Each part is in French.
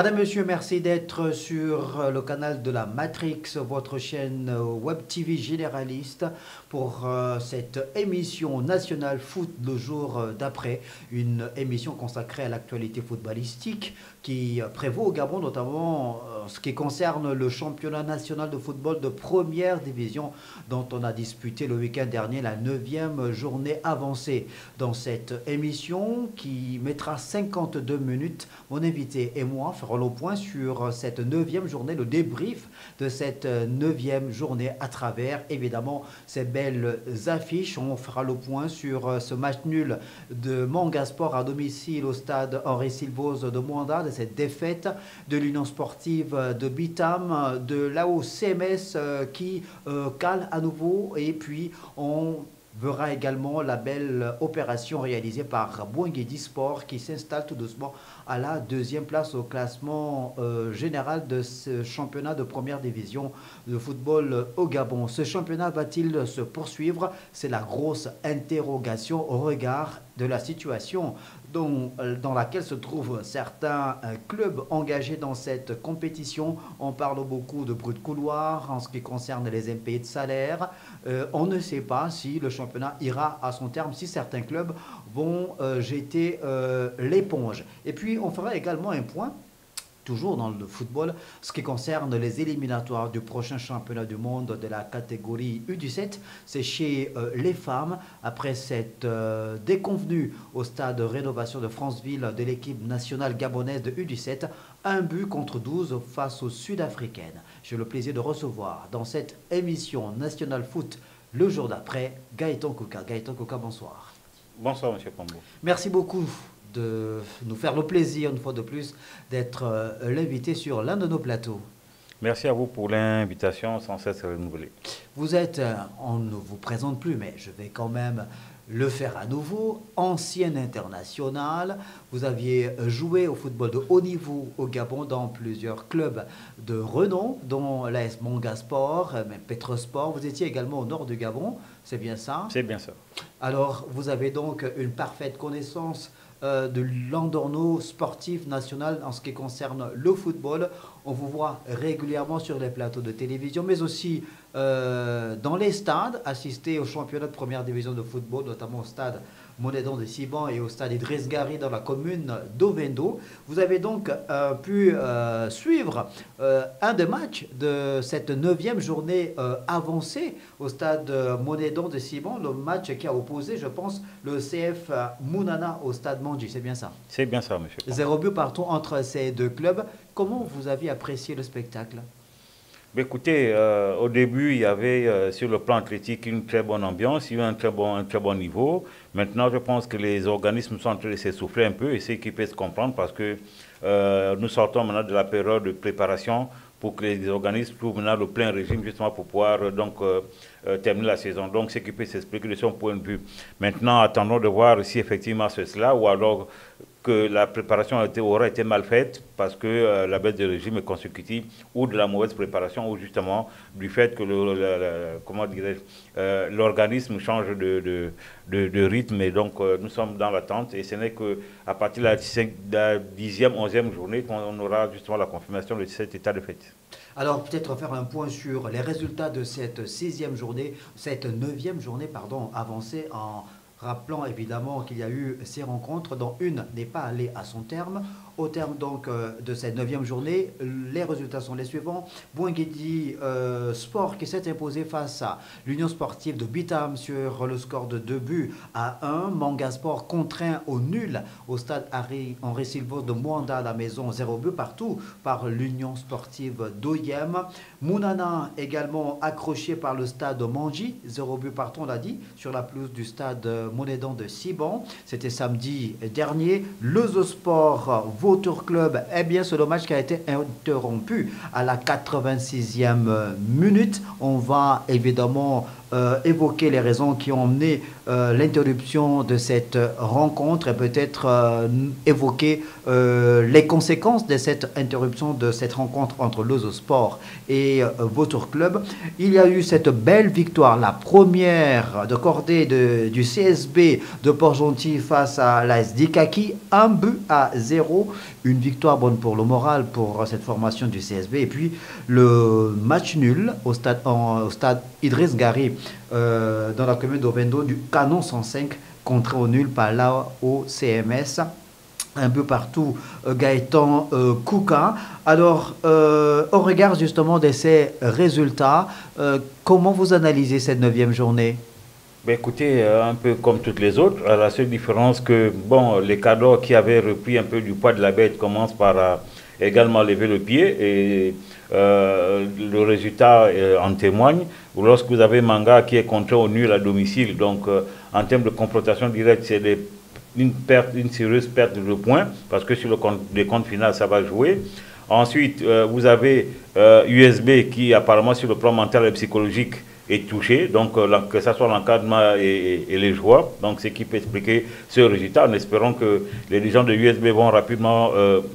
Madame, Monsieur, merci d'être sur le canal de la Matrix, votre chaîne Web TV généraliste, pour cette émission nationale foot le jour d'après, une émission consacrée à l'actualité footballistique qui prévaut au Gabon, notamment ce qui concerne le championnat national de football de première division dont on a disputé le week-end dernier la 9e journée avancée. Dans cette émission qui mettra 52 minutes, mon invité et moi ferons le point sur cette 9e journée, le débrief de cette 9e journée à travers évidemment ces belles affiches. On fera le point sur ce match nul de Manga Sport à domicile au stade Henri Silvose de Mwanda, de cette défaite de l'Union sportive de Bitam, de l'AOCMS qui cale à nouveau, et puis on verra également la belle opération réalisée par Boinguedi Sport qui s'installe tout doucement à la 2e place au classement général de ce championnat de première division de football au Gabon. Ce championnat va-t-il se poursuivre? C'est la grosse interrogation au regard de la situation dans laquelle se trouvent certains clubs engagés dans cette compétition. On parle beaucoup de bruit de couloir en ce qui concerne les impayés de salaire. On ne sait pas si le championnat ira à son terme, si certains clubs vont jeter l'éponge. Et puis on fera également un point, toujours dans le football, ce qui concerne les éliminatoires du prochain championnat du monde de la catégorie U17. C'est chez les femmes, après cette déconvenue au stade de rénovation de Franceville de l'équipe nationale gabonaise de U17, 1-12 face aux Sud-Africaines. J'ai le plaisir de recevoir dans cette émission National Foot le jour d'après, Gaëtan Kouka. Gaëtan Kouka, bonsoir. Bonsoir, M. Pombo. Merci beaucoup de nous faire le plaisir, une fois de plus, d'être l'invité sur l'un de nos plateaux. Merci à vous pour l'invitation sans cesse renouvelée. Vous êtes, on ne vous présente plus, mais je vais quand même le faire à nouveau, ancienne internationale. Vous aviez joué au football de haut niveau au Gabon dans plusieurs clubs de renom, dont l'AS Manga Sport, même Petrosport. Vous étiez également au nord du Gabon, c'est bien ça? C'est bien ça. Alors, vous avez donc une parfaite connaissance de l'Andorno sportif national en ce qui concerne le football. On vous voit régulièrement sur les plateaux de télévision, mais aussi dans les stades, assister au championnat de première division de football, notamment au stade Monédon de Siban et au stade Idriss Gari dans la commune d'Ovendo. Vous avez donc pu suivre un des matchs de cette 9e journée avancée au stade Monédon de Siban, le match qui a opposé, je pense, le CF Mounana au stade Mandji, c'est bien ça? C'est bien ça, monsieur. 0 but partout entre ces deux clubs. Comment vous avez apprécié le spectacle? Écoutez, au début, il y avait sur le plan athlétique une très bonne ambiance, il y a eu un très bon niveau. Maintenant, je pense que les organismes sont en train de s'essouffler un peu, et c'est qui peut se comprendre parce que nous sortons maintenant de la période de préparation pour que les organismes trouvent maintenant le plein régime justement pour pouvoir terminer la saison. Donc, ce qui peut s'expliquer de son point de vue. Maintenant, attendons de voir si effectivement c'est cela ou alors que la préparation aura été mal faite parce que la baisse de régime est consécutive ou de la mauvaise préparation ou justement du fait que l'organisme change de rythme, et donc nous sommes dans l'attente, et ce n'est qu'à partir de la 10e, 11e journée qu'on aura justement la confirmation de cet état de fait. Alors peut-être faire un point sur les résultats de cette 6e journée, cette 9e journée pardon, avancée, en rappelant évidemment qu'il y a eu ces rencontres dont une n'est pas allée à son terme. Au terme donc de cette 9e journée, les résultats sont les suivants. Boinguedi Sport qui s'est imposé face à l'Union sportive de Bitam sur le score de 2-1. Manga Sport contraint au nul au stade Henri Silvos de Mwanda à la maison, 0 but partout par l'Union sportive d'Oyem. Mounana également accroché par le stade Mandji, 0 but partout, on l'a dit, sur la pelouse du stade Monédon de Siban. C'était samedi dernier. Le Sport Vautour Club, eh bien c'est le match qui a été interrompu à la 86e minute. On va évidemment évoquer les raisons qui ont mené l'interruption de cette rencontre et peut-être évoquer les conséquences de cette interruption de cette rencontre entre l'Ozo Sport et votre club. Il y a eu cette belle victoire, la première de cordée du CSB de Port-Gentil face à l'AS Dikaki, 1-0. Une victoire bonne pour le moral pour cette formation du CSB. Et puis le match nul au stade Idriss Gary dans la commune d'Ovendo du Canon 105 contre au nul par là au CMS. Un peu partout, Gaëtan Kouka. Alors, au regard justement de ces résultats, comment vous analysez cette 9e journée? Ben écoutez, un peu comme toutes les autres, à la seule différence que bon, les cadors qui avaient repris un peu du poids de la bête commencent par également lever le pied et le résultat en témoigne. Lorsque vous avez Manga qui est contraint au nul à domicile, donc en termes de confrontation directe, c'est une sérieuse perte de points parce que sur le compte final, ça va jouer. Ensuite, vous avez USB qui apparemment sur le plan mental et psychologique est touché, donc que ce soit l'encadrement et les joueurs, donc ce qui peut expliquer ce résultat, en espérant que les dirigeants de USB vont rapidement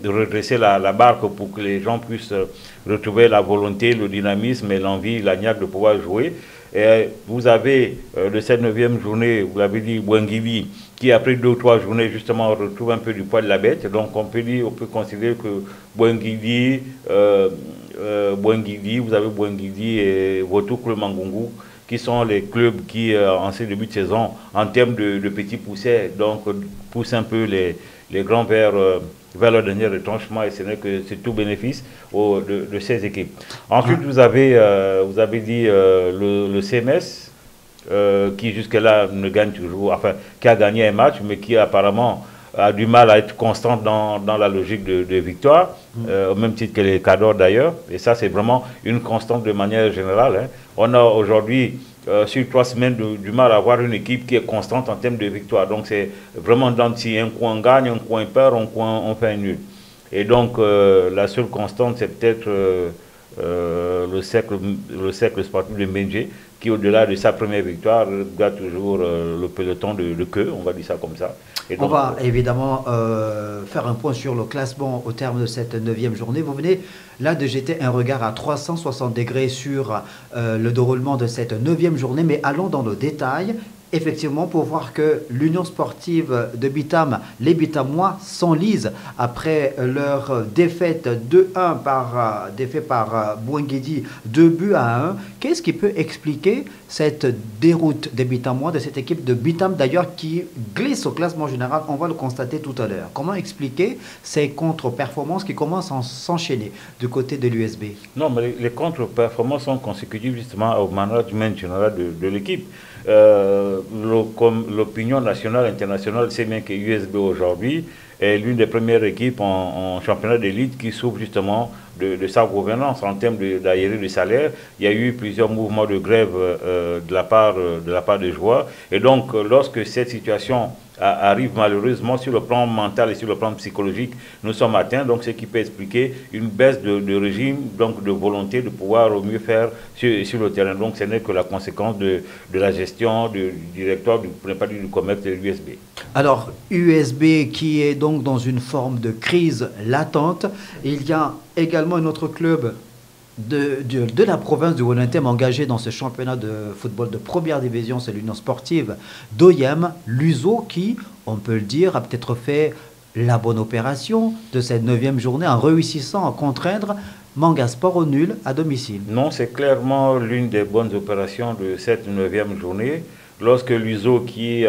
redresser la barque pour que les gens puissent retrouver la volonté, le dynamisme et l'envie, la niaque de pouvoir jouer. Et vous avez de cette 9e journée, vous l'avez dit, Bouenguili, qui après 2 ou 3 journées justement retrouve un peu du poids de la bête. Donc on peut considérer que Bouenguili, vous avez Bouenguili et Vautouk le Mangungu, qui sont les clubs qui, en ce début de saison, en termes de petits poussets, donc poussent un peu les grands vers leur dernier retranchement, et ce n'est que c'est tout bénéfice de ces équipes. Ensuite, vous avez dit le CMS, qui jusque-là ne gagne toujours, enfin, qui a gagné un match, mais qui apparemment a du mal à être constante dans la logique de victoire, au même titre que les cadors d'ailleurs. Et ça, c'est vraiment une constante de manière générale. Hein. On a aujourd'hui, sur 3 semaines, du mal à avoir une équipe qui est constante en termes de victoire. Donc, c'est vraiment dans si un coin gagne, un coin perd, un coin on fait un nul. Et donc, la seule constante, c'est peut-être le cercle sportif de Mbengé, qui, au-delà de sa première victoire, garde toujours le peloton de queue, on va dire ça comme ça. Et donc, on va évidemment faire un point sur le classement au terme de cette 9e journée. Vous venez là de jeter un regard à 360 degrés sur le déroulement de cette 9e journée, mais allons dans le détail. Effectivement, pour voir que l'Union sportive de Bitam, les Bitamois, s'enlisent après leur défaite 2-1 par Bouenguidi, 2-1. Qu'est-ce qui peut expliquer cette déroute des Bitamois, de cette équipe de Bitam d'ailleurs qui glisse au classement général? On va le constater tout à l'heure. Comment expliquer ces contre-performances qui commencent à s'enchaîner du côté de l'USB? Non, mais les contre-performances sont consécutives justement au management général de l'équipe. L'opinion nationale et internationale sait bien que USB aujourd'hui est l'une des premières équipes en championnat d'élite qui souffre justement de sa gouvernance en termes d'arriérés de salaire. Il y a eu plusieurs mouvements de grève de la part des joueurs. Et donc, lorsque cette situation arrive malheureusement sur le plan mental et sur le plan psychologique, nous sommes atteints. Donc, ce qui peut expliquer une baisse de régime, donc de volonté de pouvoir au mieux faire sur le terrain. Donc, ce n'est que la conséquence de la gestion du directoire, du commerce de l'USB. Alors, USB qui est donc dans une forme de crise latente. Il y a également un autre club de la province du Wellington engagé dans ce championnat de football de première division, c'est l'Union sportive d'Oyem, l'USO, qui, on peut le dire, a peut-être fait la bonne opération de cette 9e journée en réussissant à contraindre Manga Sport au nul à domicile. Non, c'est clairement l'une des bonnes opérations de cette 9e journée. Lorsque l'USO qui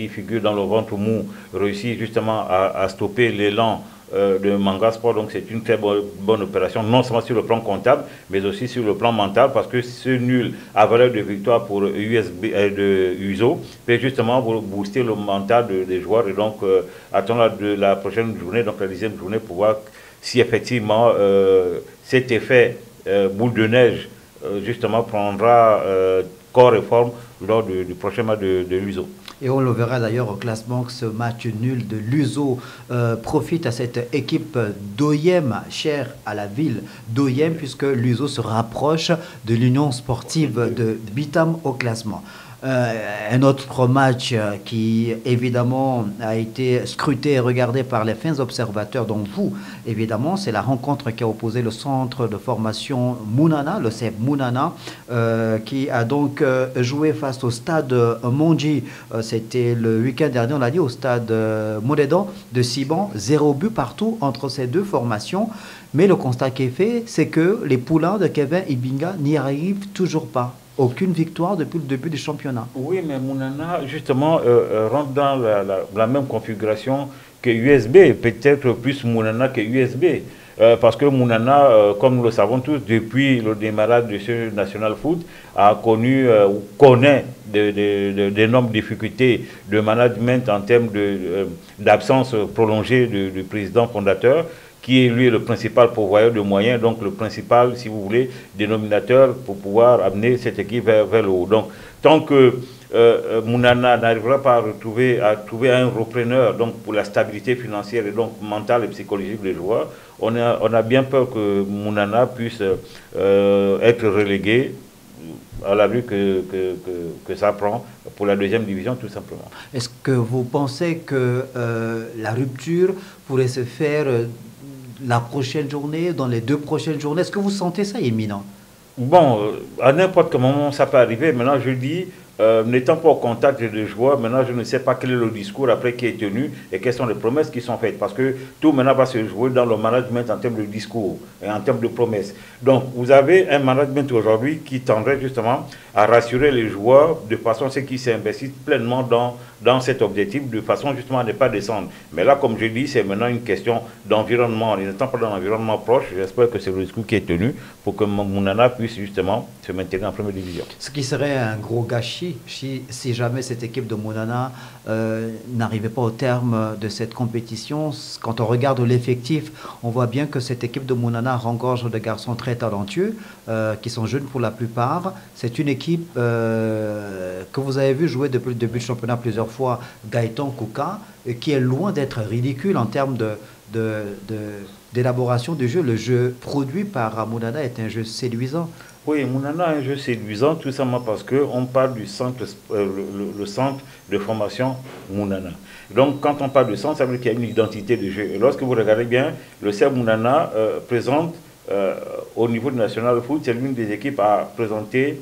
figure dans le ventre mou réussit justement à stopper l'élan de Manga Sport, donc c'est une très bonne opération, non seulement sur le plan comptable, mais aussi sur le plan mental, parce que ce nul à valeur de victoire pour de USO peut justement booster le mental des joueurs. Et donc, attendons la prochaine journée, donc la 10e journée, pour voir si effectivement cet effet boule de neige justement prendra corps et forme lors du prochain match de l'USO. Et on le verra d'ailleurs au classement que ce match nul de l'USO profite à cette équipe d'OIM, chère à la ville d'OIM, puisque l'USO se rapproche de l'Union sportive de Bitam au classement. Un autre match qui évidemment a été scruté et regardé par les fins observateurs, dont vous évidemment, c'est la rencontre qui a opposé le centre de formation Mounana, le CEP Mounana, qui a donc joué face au stade Mondji. C'était le week-end dernier, on l'a dit, au stade Moredan de Siban, 0 but partout entre ces deux formations. Mais le constat qui est fait, c'est que les poulains de Kevin Ibinga n'y arrivent toujours pas. Aucune victoire depuis le début du championnat. Oui, mais Mounana, justement, rentre dans la même configuration que USB, peut-être plus Mounana que USB. Parce que Mounana, comme nous le savons tous, depuis le démarrage de ce National Foot, a connu ou connaît d'énormes difficultés de management en termes d'absence prolongée du président fondateur, qui est lui le principal pourvoyeur de moyens, donc le principal, si vous voulez, dénominateur pour pouvoir amener cette équipe vers le haut. Donc, tant que Mounana n'arrivera pas à trouver un repreneur donc, pour la stabilité financière et donc mentale et psychologique des joueurs, on a bien peur que Mounana puisse être relégué à la vue que ça prend pour la deuxième division, tout simplement. Est-ce que vous pensez que la rupture pourrait se faire la prochaine journée, dans les 2 prochaines journées? Est-ce que vous sentez ça imminent? Bon, à n'importe quel moment, ça peut arriver. Maintenant, je dis, n'étant pas au contact des joueurs, maintenant, je ne sais pas quel est le discours après qui est tenu et quelles sont les promesses qui sont faites. Parce que tout maintenant va se jouer dans le management en termes de discours et en termes de promesses. Donc, vous avez un management aujourd'hui qui tendrait justement à rassurer les joueurs de façon à ce qu'ils s'investissent pleinement dans cet objectif, de façon justement à ne pas descendre. Mais là, comme je dis, c'est maintenant une question d'environnement. En n'étant pas dans l'environnement proche, j'espère que c'est le discours qui est tenu pour que Mounana puisse justement se maintenir en première division. Ce qui serait un gros gâchis si jamais cette équipe de Mounana n'arrivait pas au terme de cette compétition. Quand on regarde l'effectif, on voit bien que cette équipe de Mounana regorge de garçons très talentueux, qui sont jeunes pour la plupart. C'est une équipe que vous avez vu jouer depuis le début du championnat plusieurs fois, Gaëtan Kouka, qui est loin d'être ridicule en termes d'élaboration du jeu. Le jeu produit par Mounana est un jeu séduisant. Oui, Mounana a un jeu séduisant, tout simplement parce qu'on parle du centre, le centre de formation Mounana. Donc, quand on parle de centre, ça veut dire qu'il y a une identité de jeu. Et lorsque vous regardez bien, le CEP Mounana présente, au niveau du National Foot, c'est l'une des équipes à présenter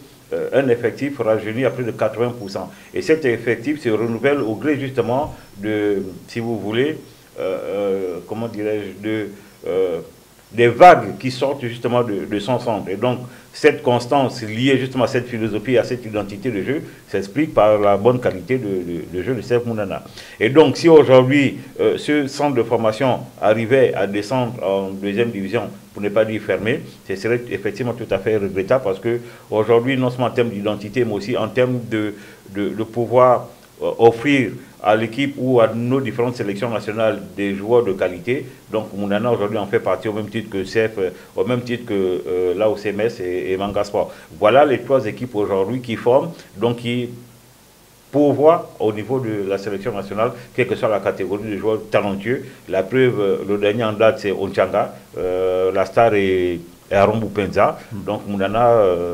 un effectif rajeuni à plus de 80%. Et cet effectif se renouvelle au gré justement de, si vous voulez, comment dirais-je, des vagues qui sortent justement de son centre. Et donc, cette constance liée justement à cette philosophie, à cette identité de jeu, s'explique par la bonne qualité de jeu de CEP Mounana. Et donc, si aujourd'hui, ce centre de formation arrivait à descendre en deuxième division, pour ne pas dire fermé, ce serait effectivement tout à fait regrettable parce qu'aujourd'hui, non seulement en termes d'identité, mais aussi en termes de pouvoir offrir à l'équipe ou à nos différentes sélections nationales des joueurs de qualité. Donc Mounana aujourd'hui en fait partie au même titre que CEF, au même titre que l'AOCMS et Manga Sport. Voilà les 3 équipes aujourd'hui qui forment, donc qui pourvoient au niveau de la sélection nationale, quelle que soit la catégorie de joueurs talentueux. La preuve, le dernier en date c'est Onchanga, la star est Aaron Boupenza. Donc Mounana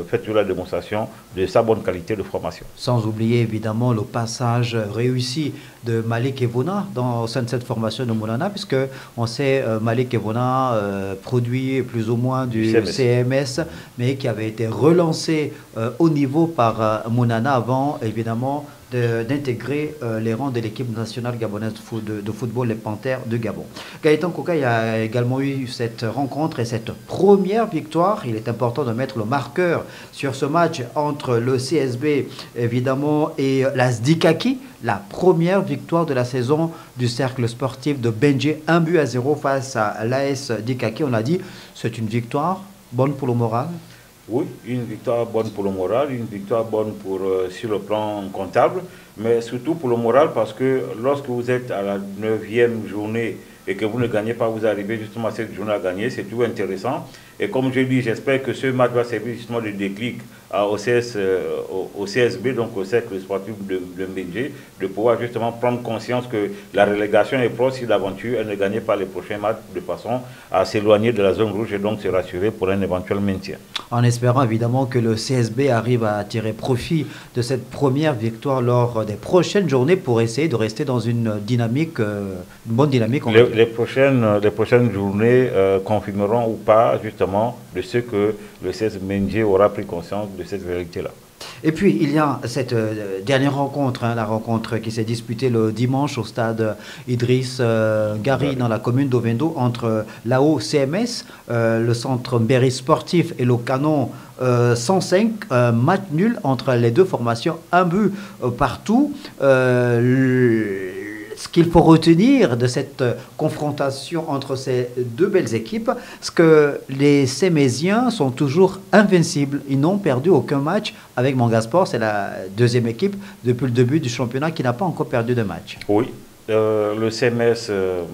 fait toujours la démonstration de sa bonne qualité de formation. Sans oublier évidemment le passage réussi de Malik Evona au sein de cette formation de Mounana, puisque on sait Malik Evona produit plus ou moins du CMS, mais qui avait été relancé au niveau par Mounana avant évidemment d'intégrer les rangs de l'équipe nationale gabonaise de football, les Panthères de Gabon. Gaëtan Kouka, il y a également eu cette rencontre et cette première victoire. Il est important de mettre le marqueur sur ce match entre le CSB évidemment et l'AS-Dikaki, la première victoire de la saison du cercle sportif de Benji, 1-0 face à l'AS-Dikaki. On l'a dit, c'est une victoire bonne pour le moral. Oui, une victoire bonne pour le moral, une victoire bonne pour, sur le plan comptable, mais surtout pour le moral parce que lorsque vous êtes à la 9e journée et que vous ne gagnez pas, vous arrivez justement à cette journée à gagner, c'est tout intéressant. Et comme je dis, j'espère que ce match va servir justement de déclic au CSB, donc au Cercle Sportif de Mbindje, de pouvoir justement prendre conscience que la relégation est proche si l'aventure, elle ne gagnait pas les prochains matchs de façon à s'éloigner de la zone rouge et donc se rassurer pour un éventuel maintien. En espérant évidemment que le CSB arrive à tirer profit de cette première victoire lors des prochaines journées pour essayer de rester dans une dynamique, une bonne dynamique. Les prochaines journées confirmeront ou pas justement de ce que le CSB Mbindje aura pris conscience de cette vérité-là. Et puis, il y a cette dernière rencontre, la rencontre qui s'est disputée le dimanche au stade Idriss Gary dans la commune d'Ovendo entre l'AO-CMS, le centre Mbéry sportif et le Canon 105, match nul entre les deux formations, un but partout. Ce qu'il faut retenir de cette confrontation entre ces deux belles équipes, c'est que les Sémésiens sont toujours invincibles. Ils n'ont perdu aucun match avec Mangasport. C'est la deuxième équipe depuis le début du championnat qui n'a pas encore perdu de match. Oui, le CMS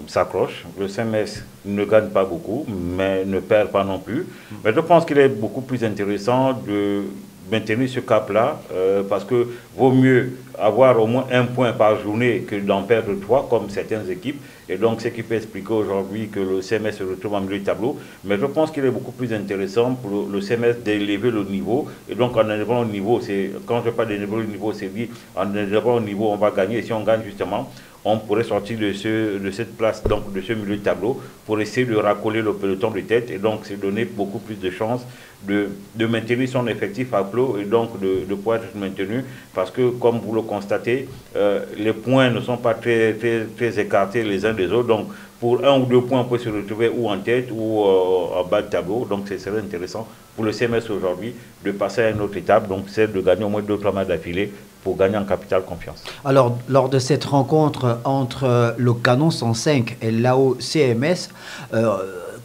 s'accroche. Le CMS ne gagne pas beaucoup, mais ne perd pas non plus. Mais je pense qu'il est beaucoup plus intéressant de maintenir ce cap-là, parce que vaut mieux avoir au moins un point par journée que d'en perdre 3, comme certaines équipes. Et donc, ce qui peut expliquer aujourd'hui que le CMS se retrouve en milieu de tableau. Mais je pense qu'il est beaucoup plus intéressant pour le CMS d'élever le niveau. Et donc, en élevant le niveau, quand je parle d'élever le niveau, c'est dit, en élevant le niveau, on va gagner. Et si on gagne justement, on pourrait sortir de cette place, donc de ce milieu de tableau, pour essayer de racoler le peloton de tête et donc se donner beaucoup plus de chances de maintenir son effectif à flot et donc de pouvoir être maintenu, parce que comme vous le constatez, les points ne sont pas très écartés les uns des autres, donc pour 1 ou 2 points on peut se retrouver ou en tête ou en bas de tableau, donc ce serait intéressant pour le CMS aujourd'hui de passer à une autre étape, donc c'est de gagner au moins 2 ou 3 matchs d'affilée pour gagner en capital confiance. Alors, lors de cette rencontre entre le Canon 105 et l'AO-CMS,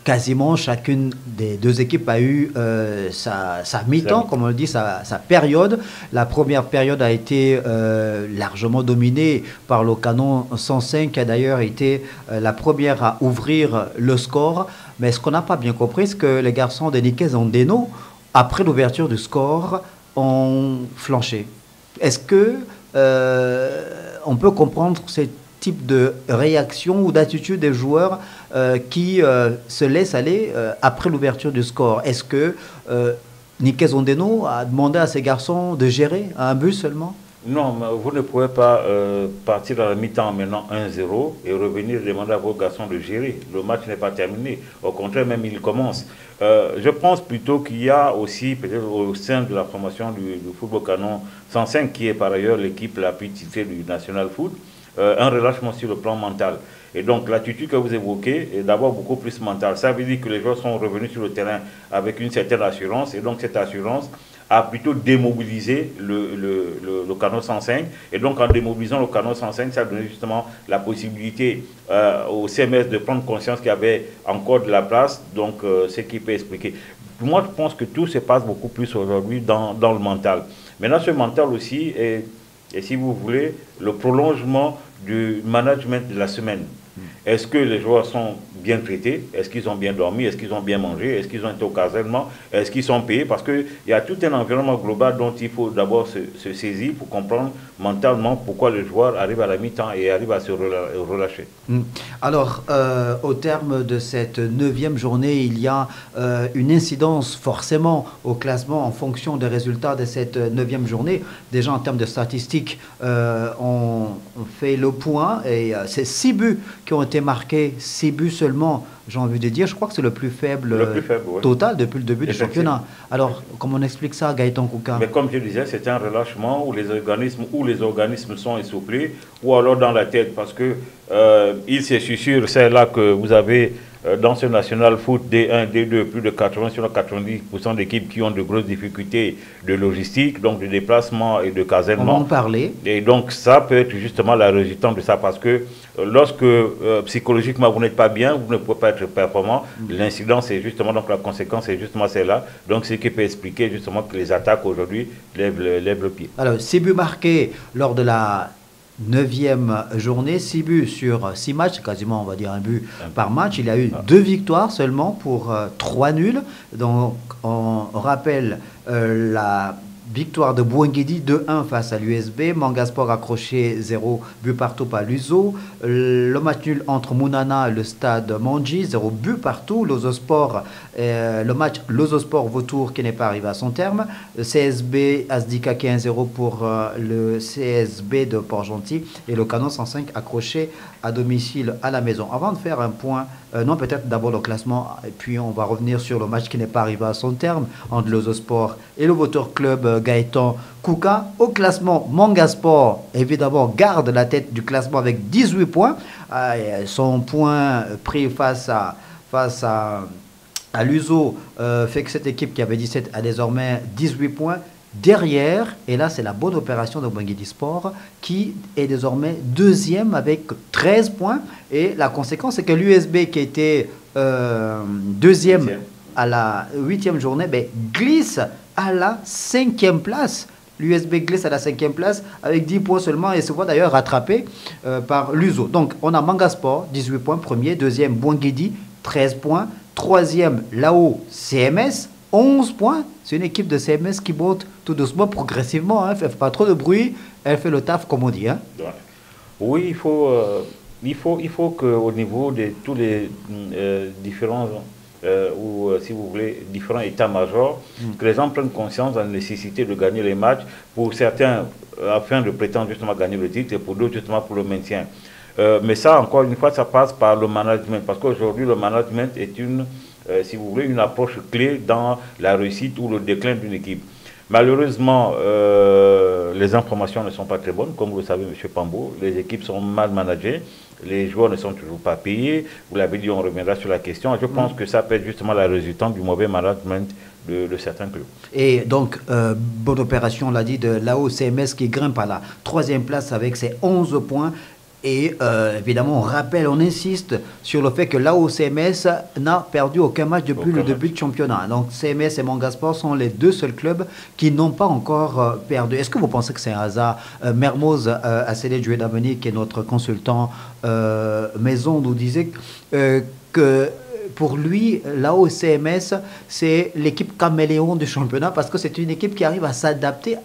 quasiment chacune des deux équipes a eu sa mi-temps, comme on le dit, sa période. La première période a été largement dominée par le Canon 105, qui a d'ailleurs été la première à ouvrir le score. Mais ce qu'on n'a pas bien compris, c'est que les garçons de Niké Zondeno, après l'ouverture du score, ont flanché. Est-ce que on peut comprendre ce type de réaction ou d'attitude des joueurs qui se laissent aller après l'ouverture du score? Est-ce que Niké Zondeno a demandé à ses garçons de gérer à un but seulement? Non, mais vous ne pouvez pas partir à la mi-temps en menant 1-0 et revenir demander à vos garçons de gérer. Le match n'est pas terminé. Au contraire, même il commence. Je pense plutôt qu'il y a aussi, peut-être au sein de la formation du Football Canon 105, qui est par ailleurs l'équipe la plus titrée du National Foot, un relâchement sur le plan mental. Et donc l'attitude que vous évoquez est d'abord beaucoup plus mentale. Ça veut dire que les joueurs sont revenus sur le terrain avec une certaine assurance, et donc cette assurance a plutôt démobilisé le Canon 105. Et donc en démobilisant le Canon 105, ça a donné justement la possibilité au CMS de prendre conscience qu'il y avait encore de la place, donc ce qui peut expliquer. Moi, je pense que tout se passe beaucoup plus aujourd'hui dans le mental. Maintenant, ce mental aussi est, et si vous voulez, le prolongement du management de la semaine. Est-ce que les joueurs sont bien traités? Est-ce qu'ils ont bien dormi? Est-ce qu'ils ont bien mangé? Est-ce qu'ils ont été au casernement? Est-ce qu'ils sont payés? Parce qu'il y a tout un environnement global dont il faut d'abord se saisir pour comprendre mentalement pourquoi le joueur arrive à la mi-temps et arrive à se relâcher. Alors, au terme de cette 9e journée, il y a une incidence forcément au classement en fonction des résultats de cette 9e journée. Déjà en termes de statistiques, on fait le point et c'est 6 buts qui ont été marqués, 6 buts seulement, j'ai envie de dire. Je crois que c'est le plus faible, ouais, total depuis le début du championnat. Alors, comment on explique ça, Gaëtan Kouka? Mais comme je disais, c'est un relâchement où les organismes sont essoufflés, ou alors dans la tête, parce que il se susurre, c'est là que vous avez dans ce National Foot D1, D2, plus de 80 sur 90% d'équipes qui ont de grosses difficultés de logistique, donc de déplacement et de casernement. On va en parler. Et donc ça peut être justement la résultante de ça, parce que lorsque psychologiquement vous n'êtes pas bien, vous ne pouvez pas être performant. L'incidence est justement, donc la conséquence est justement celle-là. Donc ce qui peut expliquer justement que les attaques aujourd'hui lèvent le pied. Alors, 6 buts marqués lors de la 9e journée, 6 buts sur 6 matchs, quasiment on va dire un but par match. Il y a eu 2 victoires seulement pour 3 nuls. Donc on rappelle la victoire de Bouenguedi 2-1 face à l'USB. Mangasport accroché 0 but partout par l'USO. Le match nul entre Mounana et le stade Mandji, 0 but partout. L'Ozosport, le match L'Ozosport Vautour qui n'est pas arrivé à son terme. Le CSB Asdika qui est 1-0 pour le CSB de Port-Gentil. Et le Canon 105 accroché à domicile à la maison. Avant de faire un point, non, peut-être d'abord le classement, et puis on va revenir sur le match qui n'est pas arrivé à son terme entre l'Ozosport et le Vautour Club Gaëtan Kouka. Au classement, Mangasport, évidemment, garde la tête du classement avec 18 points. Son point pris face à l'USO fait que cette équipe qui avait 17 a désormais 18 points. Derrière, et là c'est la bonne opération de Bouenguedi Sport qui est désormais deuxième avec 13 points. Et la conséquence c'est que l'USB qui était deuxième à la 8e journée glisse à la 5e place. L'USB glisse à la 5e place avec 10 points seulement et se voit d'ailleurs rattrapé par l'USO. Donc on a Mangasport, 18 points, premier, deuxième Bouenguedi, 13 points, troisième Lao CMS, 11 points. C'est une équipe de CMS qui monte tout doucement, progressivement. Elle ne fait pas trop de bruit. Elle fait le taf, comme on dit. Hein. Oui, il faut qu'au niveau de tous les différents, ou si vous voulez, différents états-majors, que les gens prennent conscience de la nécessité de gagner les matchs. Pour certains, afin de prétendre justement gagner le titre, et pour d'autres, justement, pour le maintien. Mais ça, encore une fois, ça passe par le management. Parce qu'aujourd'hui, le management est si vous voulez, une approche clé dans la réussite ou le déclin d'une équipe. Malheureusement, les informations ne sont pas très bonnes, comme vous le savez, M. Pambo. Les équipes sont mal managées, les joueurs ne sont toujours pas payés. Vous l'avez dit, on reviendra sur la question. Je pense que ça peut être justement la résultante du mauvais management de certains clubs. Et donc, bonne opération, on l'a dit, de l'AOCMS qui grimpe à la 3e place avec ses 11 points. Et évidemment, on rappelle, on insiste sur le fait que l'AOCMS n'a perdu aucun match depuis le début du championnat. Donc CMS et Mangasport sont les deux seuls clubs qui n'ont pas encore perdu. Est-ce que vous pensez que c'est un hasard? Mermoz Assélé Djouedameni, qui est notre consultant maison, nous disait que pour lui, l'AOCMS, c'est l'équipe caméléon du championnat parce que c'est une équipe qui arrive à s'adapter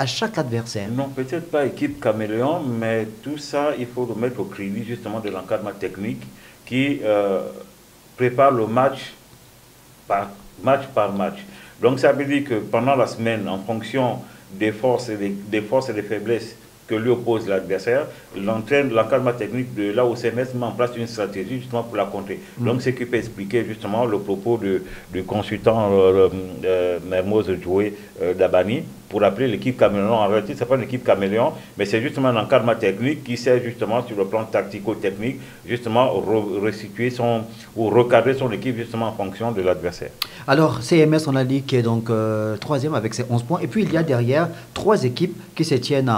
à chaque adversaire. Non, peut-être pas équipe caméléon, mais tout ça, il faut le mettre au crédit justement de l'encadrement technique qui prépare le match par match. Donc ça veut dire que pendant la semaine, en fonction des forces et des faiblesses que lui oppose l'adversaire, l'encadrement technique de l'AOCMS met en place une stratégie justement pour la contrer. Donc c'est ce qui peut expliquer justement le propos du consultant Mermoz Djouedameni pour appeler l'équipe caméléon. En réalité, ce n'est pas une équipe caméléon, mais c'est justement un encadrement technique qui sert justement sur le plan tactico-technique, justement restituer ou recadrer son équipe justement en fonction de l'adversaire. Alors, CMS, on a dit, qui est donc 3e avec ses 11 points. Et puis, il y a derrière 3 équipes qui se tiennent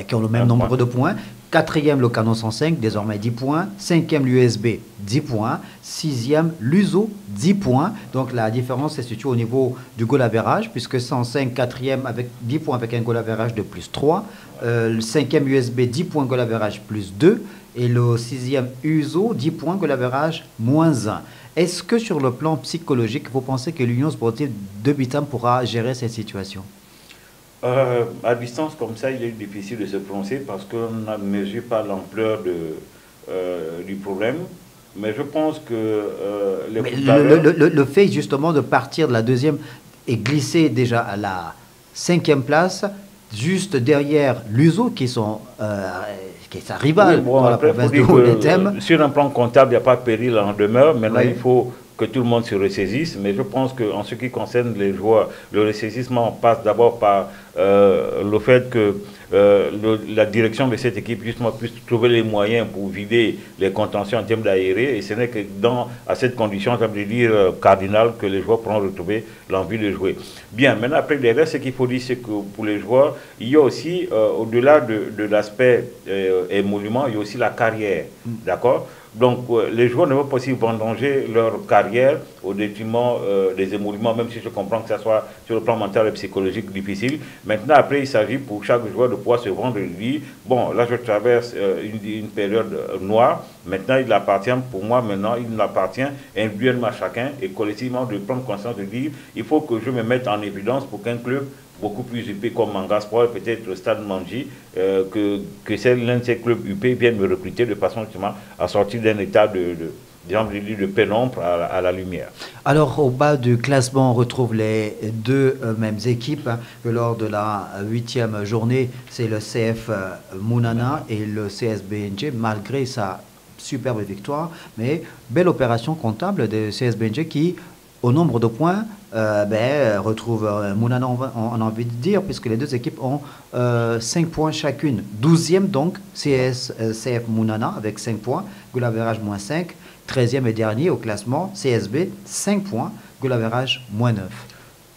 qui ont le même nombre de points. 4e, le Canon 105, désormais 10 points. 5e, l'USB, 10 points. 6e, l'USO, 10 points. Donc la différence se situe au niveau du goal average, puisque 105, 4e avec 10 points avec un goal average de plus 3. Le 5e USB, 10 points goal average plus 2. Et le 6e USO, 10 points goal average moins 1. Est-ce que sur le plan psychologique, vous pensez que l'Union sportive de Bitam pourra gérer cette situation? À distance comme ça, il est difficile de se prononcer parce qu'on ne mesure pas l'ampleur du problème. Mais je pense que le fait justement de partir de la 2e et glisser déjà à la 5e place, juste derrière l'USO qui est sa rivale dans la province de Haut-les-Thèmes. Sur un plan comptable, il n'y a pas péril en demeure. Maintenant, il faut que tout le monde se ressaisisse, mais je pense qu'en ce qui concerne les joueurs, le ressaisissement passe d'abord par le fait que la direction de cette équipe justement puisse trouver les moyens pour vider les contentions en termes d'aéré, et ce n'est que à cette condition, ça veut dire cardinal, que les joueurs pourront retrouver l'envie de jouer. Bien, maintenant après derrière, ce qu'il faut dire, c'est que pour les joueurs, il y a aussi, au-delà de l'aspect émolument, il y a aussi la carrière, d'accord? Donc, les joueurs ne vont pas aussi vendanger leur carrière au détriment des émoluments, même si je comprends que ça soit sur le plan mental et psychologique difficile. Maintenant, après, il s'agit pour chaque joueur de pouvoir se vendre et dire, bon, là, je traverse une période noire. Maintenant, il appartient, pour moi, il appartient individuellement à chacun et collectivement de prendre conscience de dire, il faut que je me mette en évidence pour qu'un club beaucoup plus UP comme Mangasport, peut-être le Stade Manji, que l'un de ces clubs UP vienne me recruter de façon justement à sortir d'un état de pénombre à la lumière. Alors, au bas du classement, on retrouve les deux mêmes équipes. Hein, que lors de la 8e journée, c'est le CF Mounana et le CSBNJ, malgré sa superbe victoire. Mais belle opération comptable de CSBNJ qui, au nombre de points, retrouve Mounana, on a envie de dire, puisque les deux équipes ont 5 points chacune. 12e donc, CF Mounana avec 5 points, goal average moins 5. 13e et dernier au classement, CSB, 5 points, goal average moins 9.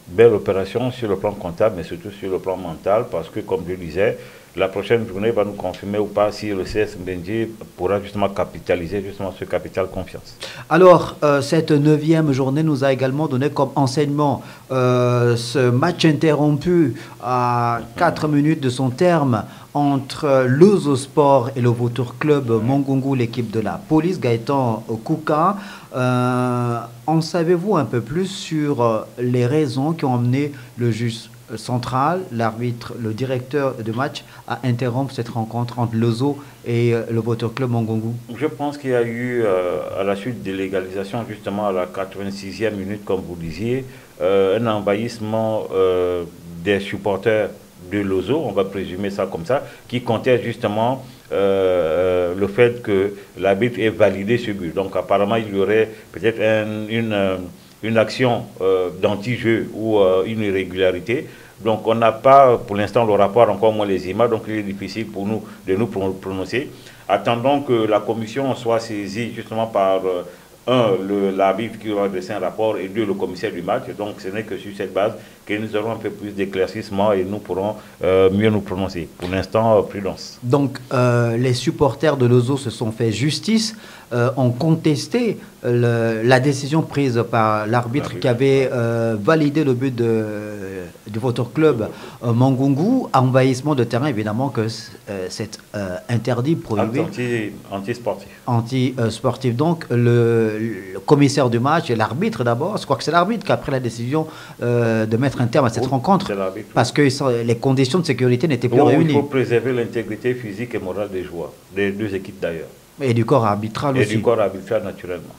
Belle opération sur le plan comptable, mais surtout sur le plan mental, parce que, comme je disais, la prochaine journée va nous confirmer ou pas si le CS Benji pourra justement capitaliser justement ce capital confiance. Alors, cette 9e journée nous a également donné comme enseignement ce match interrompu à 4 minutes de son terme entre l'Ozo Sport et le Vautour Club Mongongu, l'équipe de la police, Gaëtan Kouka. En savez-vous un peu plus sur les raisons qui ont amené le juge central, l'arbitre, le directeur de match à interrompre cette rencontre entre l'Ozo et le Vautour Club Mongongu? Je pense qu'il y a eu, à la suite de l'égalisation, justement à la 86e minute, comme vous disiez, un envahissement des supporters de l'Ozo, on va présumer ça comme ça, qui comptait justement le fait que l'arbitre ait validé ce but. Donc apparemment, il y aurait peut-être une action d'anti-jeu ou une irrégularité. Donc on n'a pas pour l'instant le rapport, encore moins les images, donc il est difficile pour nous de nous prononcer. Attendons que la commission soit saisie justement par l'arbitre qui aura dressé un rapport et deux, le commissaire du match. Donc ce n'est que sur cette base que nous aurons un peu plus d'éclaircissement et nous pourrons mieux nous prononcer. Pour l'instant, prudence. Donc les supporters de l'Ozo se sont fait justice, ont contesté la décision prise par l'arbitre qui avait validé le but du Vautour Club Mongongu. Envahissement de terrain, évidemment que c'est interdit, prohibé. Anti-sportif. Anti-sportif. Donc le commissaire du match et l'arbitre d'abord, je crois que c'est l'arbitre qui a pris la décision de mettre un terme à cette rencontre, parce que les conditions de sécurité n'étaient plus réunies. Il faut préserver l'intégrité physique et morale des joueurs, des deux équipes d'ailleurs. Et du corps arbitral aussi. Et du corps arbitral naturellement.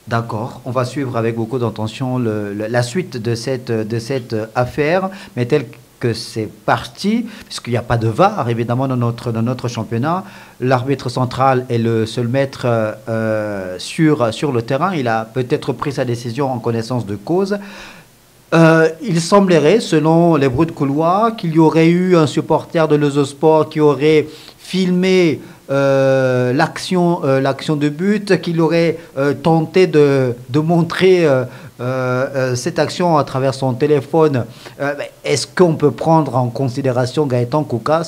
D'accord, on va suivre avec beaucoup d'attention la suite de cette affaire, mais telle que c'est parti, puisqu'il n'y a pas de VAR évidemment dans notre championnat. L'arbitre central est le seul maître sur le terrain. Il a peut-être pris sa décision en connaissance de cause. Il semblerait, selon les bruits de couloir, qu'il y aurait eu un supporter de l'Ozo Sport qui aurait filmé l'action de but, qu'il aurait tenté de montrer cette action à travers son téléphone. Est-ce qu'on peut prendre en considération, Gaëtan Kouka,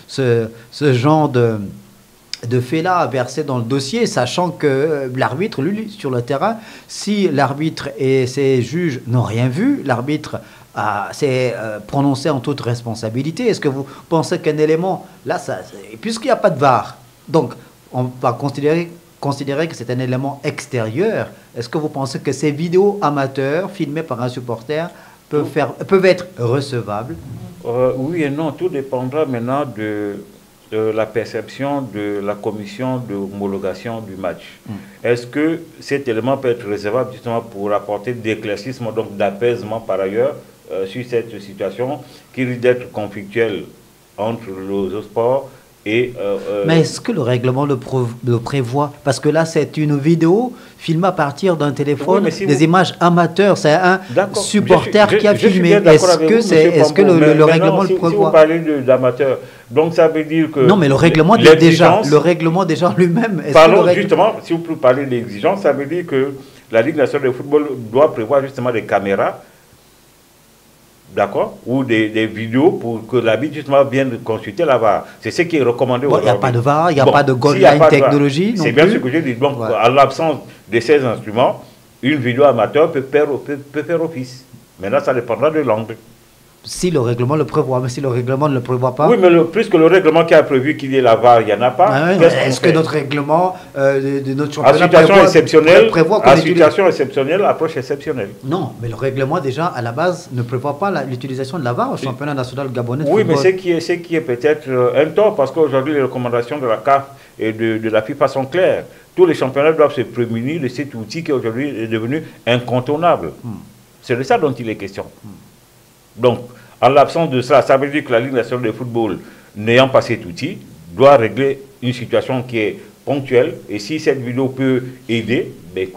ce genre de fait-là versé dans le dossier, sachant que l'arbitre, lui, sur le terrain, si l'arbitre et ses juges n'ont rien vu, l'arbitre s'est prononcé en toute responsabilité. Est-ce que vous pensez qu'un élément, là, puisqu'il n'y a pas de VAR, donc on va considérer que c'est un élément extérieur, est-ce que vous pensez que ces vidéos amateurs filmées par un supporter peuvent être recevables? Oui et non, tout dépendra maintenant de la perception de la commission d'homologation du match. Est-ce que cet élément peut être recevable justement pour apporter d'éclaircissement, donc d'apaisement par ailleurs sur cette situation qui risque d'être conflictuelle entre l'Ozo Sport et... Mais est-ce que le règlement le prévoit? Parce que là, c'est une vidéo filmée à partir d'un téléphone, des images amateurs. C'est un supporter qui a filmé. Est-ce que le règlement le prévoit? Si vous parlez d'amateurs, donc ça veut dire que... Non, mais le règlement déjà lui-même... Parlons justement, si vous parlez d'exigence, ça veut dire que la Ligue nationale de football doit prévoir justement des caméras d'accord, ou des vidéos pour que l'arbitre justement vienne consulter la VAR. C'est ce qui est recommandé Bon, il n'y aujourd'hui. a pas de VAR, il n'y a pas de goal s'il y a line pas de VAR, technologie non c'est bien plus. ce que je dis. Donc, Ouais. à l'absence de ces instruments, une vidéo amateur peut faire office. Maintenant, ça dépendra de l'angle. Si le règlement le prévoit, mais si le règlement ne le prévoit pas. Oui, mais plus que le règlement qui a prévu qu'il y ait la VAR, il n'y en a pas. Ah ouais, est-ce que notre règlement de notre à championnat situation exceptionnelle, prévoit qu'on à utilise... situation exceptionnelle, approche exceptionnelle. Non, mais le règlement déjà à la base ne prévoit pas l'utilisation de la VAR au championnat national gabonais de Oui, football. mais ce qui est peut-être un tort, parce qu'aujourd'hui les recommandations de la CAF et de la FIFA sont claires. Tous les championnats doivent se prémunir de cet outil qui aujourd'hui est devenu incontournable. C'est de ça dont il est question. Donc, en l'absence de ça, ça veut dire que la Ligue nationale de football, n'ayant pas cet outil, doit régler une situation qui est ponctuelle. Et si cette vidéo peut aider, ben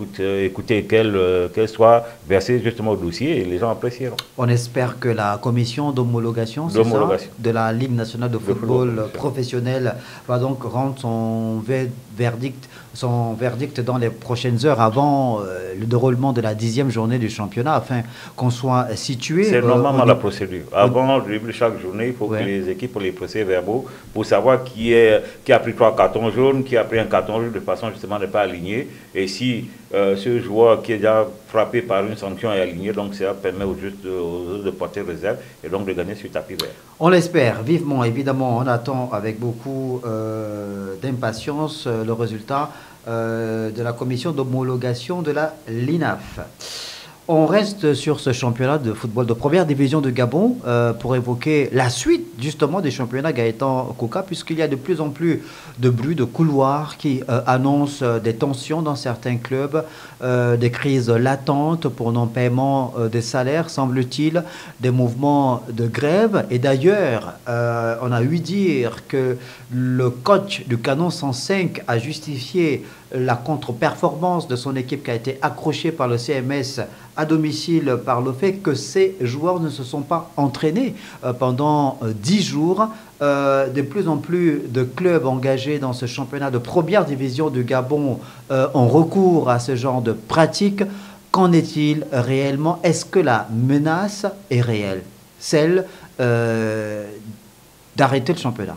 écoutez qu'elle soit versée justement au dossier et les gens apprécieront. On espère que la commission d'homologation de la Ligue nationale de football professionnel va donc rendre son verdict dans les prochaines heures avant le déroulement de la 10e journée du championnat afin qu'on soit situé. C'est normalement la procédure. Avant le début de chaque journée, il faut que les équipes ont les procès-verbaux pour savoir qui a pris 3 cartons jaunes, qui a pris un carton rouge de façon justement de ne pas aligner. Et si ce joueur qui est déjà frappé par une sanction est aligné, donc ça permet aux autres de porter réserve et donc de gagner sur tapis vert. On l'espère vivement, évidemment. On attend avec beaucoup d'impatience le résultat de la commission d'homologation de la LINAF. On reste sur ce championnat de football de première division de Gabon pour évoquer la suite justement des championnats Gaëtan Kouka, puisqu'il y a de plus en plus de bruits de couloirs qui annoncent des tensions dans certains clubs, des crises latentes pour non-paiement des salaires, semble-t-il, des mouvements de grève. Et d'ailleurs, on a eu dire que le coach du Canon 105 a justifié la contre-performance de son équipe qui a été accrochée par le CMS à domicile par le fait que ces joueurs ne se sont pas entraînés pendant 10 jours. De plus en plus de clubs engagés dans ce championnat de première division du Gabon ont recours à ce genre de pratiques. Qu'en est-il réellement? Est-ce que la menace est réelle? Celle d'arrêter le championnat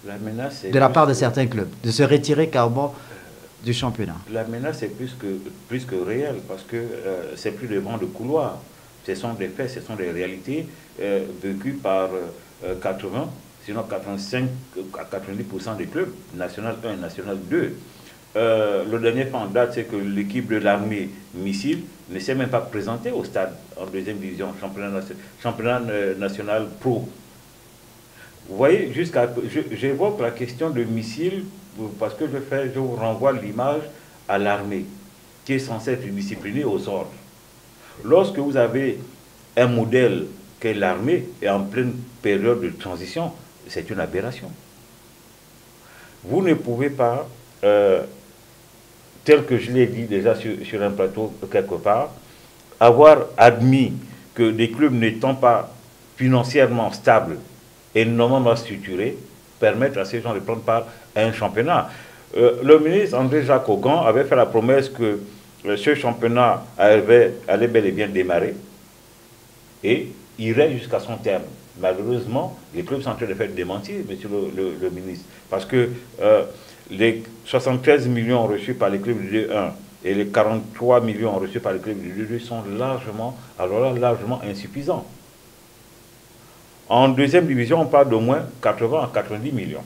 la menace est de la part de certains clubs, de se retirer carrément du championnat. La menace est plus que réelle parce que c'est plus des vents de couloir. Ce sont des faits, ce sont des réalités vécues par 80, sinon 85 à 90% des clubs, National 1 et National 2. Le dernier fait en date, c'est que l'équipe de l'armée missile ne s'est même pas présentée au stade en deuxième division, championnat national pro. Vous voyez, j'évoque la question de missiles parce que je vous renvoie l'image à l'armée qui est censée être disciplinée aux ordres. Lorsque vous avez un modèle qu'est l'armée et en pleine période de transition, c'est une aberration. Vous ne pouvez pas, tel que je l'ai dit déjà sur un plateau quelque part, avoir admis que des clubs n'étant pas financièrement stables et normalement structurés permettre à ces gens de prendre part à un championnat. Le ministre André-Jacques Augan avait fait la promesse que ce championnat allait bel et bien démarrer et irait jusqu'à son terme. Malheureusement, les clubs sont en train de faire démentir, monsieur le ministre, parce que les 73 millions reçus par les clubs de 2-1 et les 43 millions reçus par les clubs de 2-2 sont largement insuffisants. En deuxième division, on parle d'au moins 80 à 90 millions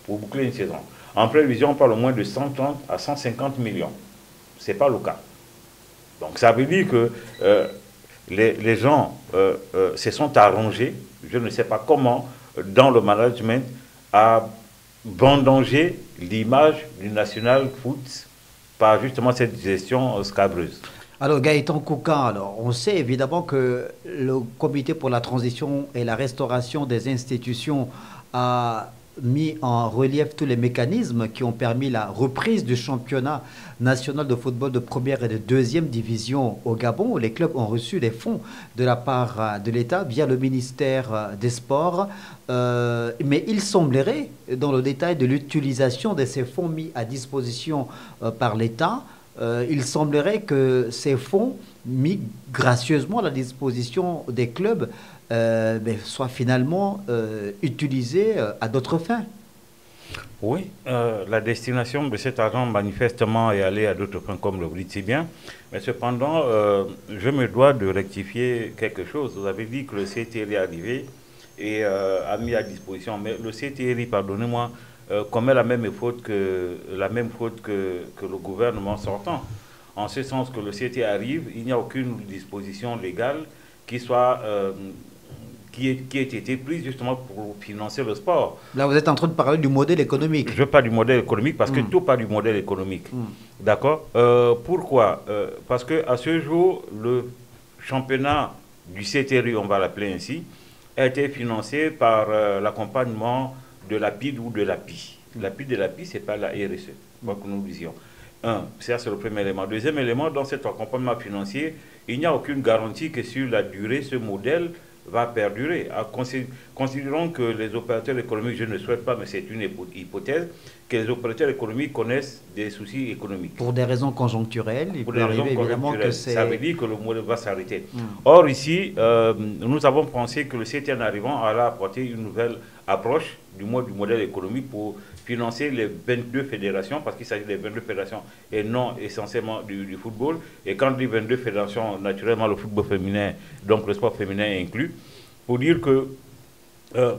pour boucler une saison. En première division, on parle au moins de 130 à 150 millions. Ce n'est pas le cas. Donc ça veut dire que les gens se sont arrangés, je ne sais pas comment, dans le management, à vendanger l'image du national foot par justement cette gestion scabreuse. Alors Gaëtan Kouka, on sait évidemment que le comité pour la transition et la restauration des institutions a mis en relief tous les mécanismes qui ont permis la reprise du championnat national de football de première et de deuxième division au Gabon, où les clubs ont reçu des fonds de la part de l'État via le ministère des Sports. Mais il semblerait, dans le détail de l'utilisation de ces fonds mis à disposition par l'État, il semblerait que ces fonds mis gracieusement à la disposition des clubs soit finalement utilisé à d'autres fins. Oui, la destination de cet argent manifestement est allée à d'autres fins, comme vous dites si bien. Mais cependant, je me dois de rectifier quelque chose. Vous avez dit que le CTRI est arrivé et a mis à disposition. Mais le CTRI, pardonnez-moi, commet la même faute que le gouvernement sortant. En ce sens que le CTRI arrive, il n'y a aucune disposition légale qui soit qui ait été prise justement pour financer le sport. Là, vous êtes en train de parler du modèle économique. Je parle du modèle économique parce que tout part du modèle économique. D'accord. Pourquoi parce qu'à ce jour, le championnat du CTRI, on va l'appeler ainsi, a été financé par l'accompagnement de la PID ou de la PI. La PID et la PI, ce n'est pas la RSE, quoi que nous disions. Ça c'est le premier élément. Deuxième élément, dans cet accompagnement financier, il n'y a aucune garantie que sur la durée, ce modèle va perdurer. Considérons que les opérateurs économiques, je ne souhaite pas, mais c'est une hypothèse, que les opérateurs économiques connaissent des soucis économiques. Pour des raisons conjoncturelles, il peut arriver évidemment que c'est... Ça veut dire que le modèle va s'arrêter. Or ici, nous avons pensé que le CTN arrivant allait apporter une nouvelle approche du modèle économique pour financer les 22 fédérations, parce qu'il s'agit des 22 fédérations et non essentiellement du football. Et quand on dit 22 fédérations, naturellement le football féminin, donc le sport féminin est inclus, pour dire que,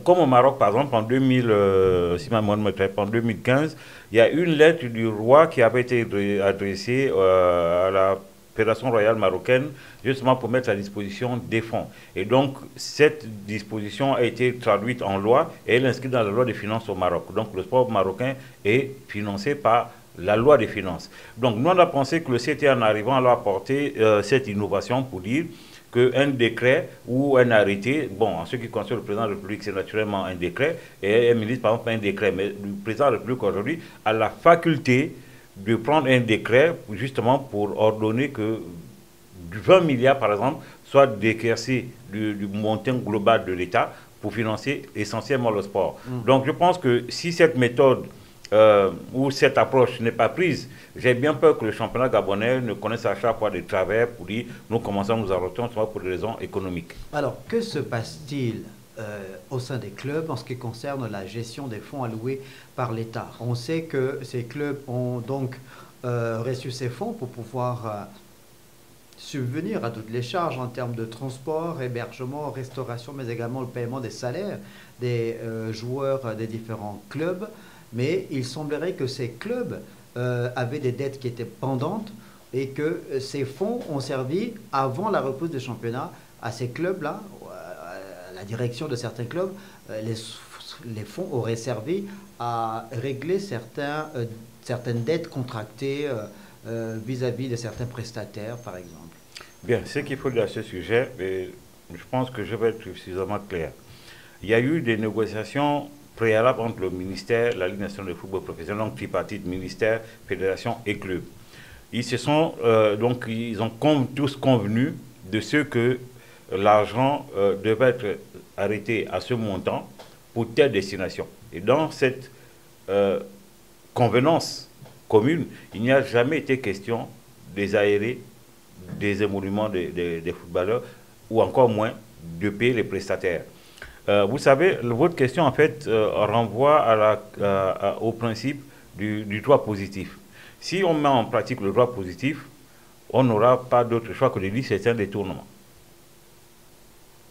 comme au Maroc par exemple, en 2015, il y a une lettre du roi qui avait été adressée à la Fédération royale marocaine, justement pour mettre à disposition des fonds. Et donc, cette disposition a été traduite en loi et elle est inscrite dans la loi des finances au Maroc. Donc, le sport marocain est financé par la loi des finances. Donc, nous, on a pensé que le CT, en arrivant, allait apporter cette innovation pour dire qu'un décret ou un arrêté, bon, en ce qui concerne le président de la République, c'est naturellement un décret, et un ministre, par exemple, un décret, mais le président de la République aujourd'hui a la faculté de prendre un décret justement pour ordonner que 20 milliards, par exemple, soient décaissés du montant global de l'État pour financer essentiellement le sport. Donc je pense que si cette méthode ou cette approche n'est pas prise, j'ai bien peur que le championnat gabonais ne connaisse à chaque fois des travers pour dire nous commençons à nous arrêter pour des raisons économiques. Alors, que se passe-t-il au sein des clubs en ce qui concerne la gestion des fonds alloués par l'État? On sait que ces clubs ont donc reçu ces fonds pour pouvoir subvenir à toutes les charges en termes de transport, hébergement, restauration, mais également le paiement des salaires des joueurs des différents clubs. Mais il semblerait que ces clubs avaient des dettes qui étaient pendantes et que ces fonds ont servi avant la reprise du championnat à ces clubs-là, à la direction de certains clubs, les fonds auraient servi à régler certaines dettes contractées vis-à-vis de certains prestataires, par exemple. Bien, ce qu'il faut dire à ce sujet, je pense que je vais être suffisamment clair. Il y a eu des négociations préalables entre le ministère, la Ligue nationale de football professionnel, donc tripartite, ministère, fédération et club. Ils ont tous convenu de ce que l'argent devait être arrêté à ce montant pour telle destination. Et dans cette convenance commune, il n'y a jamais été question des aérés, des émoluments des footballeurs, ou encore moins de payer les prestataires. Vous savez, votre question, en fait, renvoie au principe du droit positif. Si on met en pratique le droit positif, on n'aura pas d'autre choix que de dire que c'est un détournement.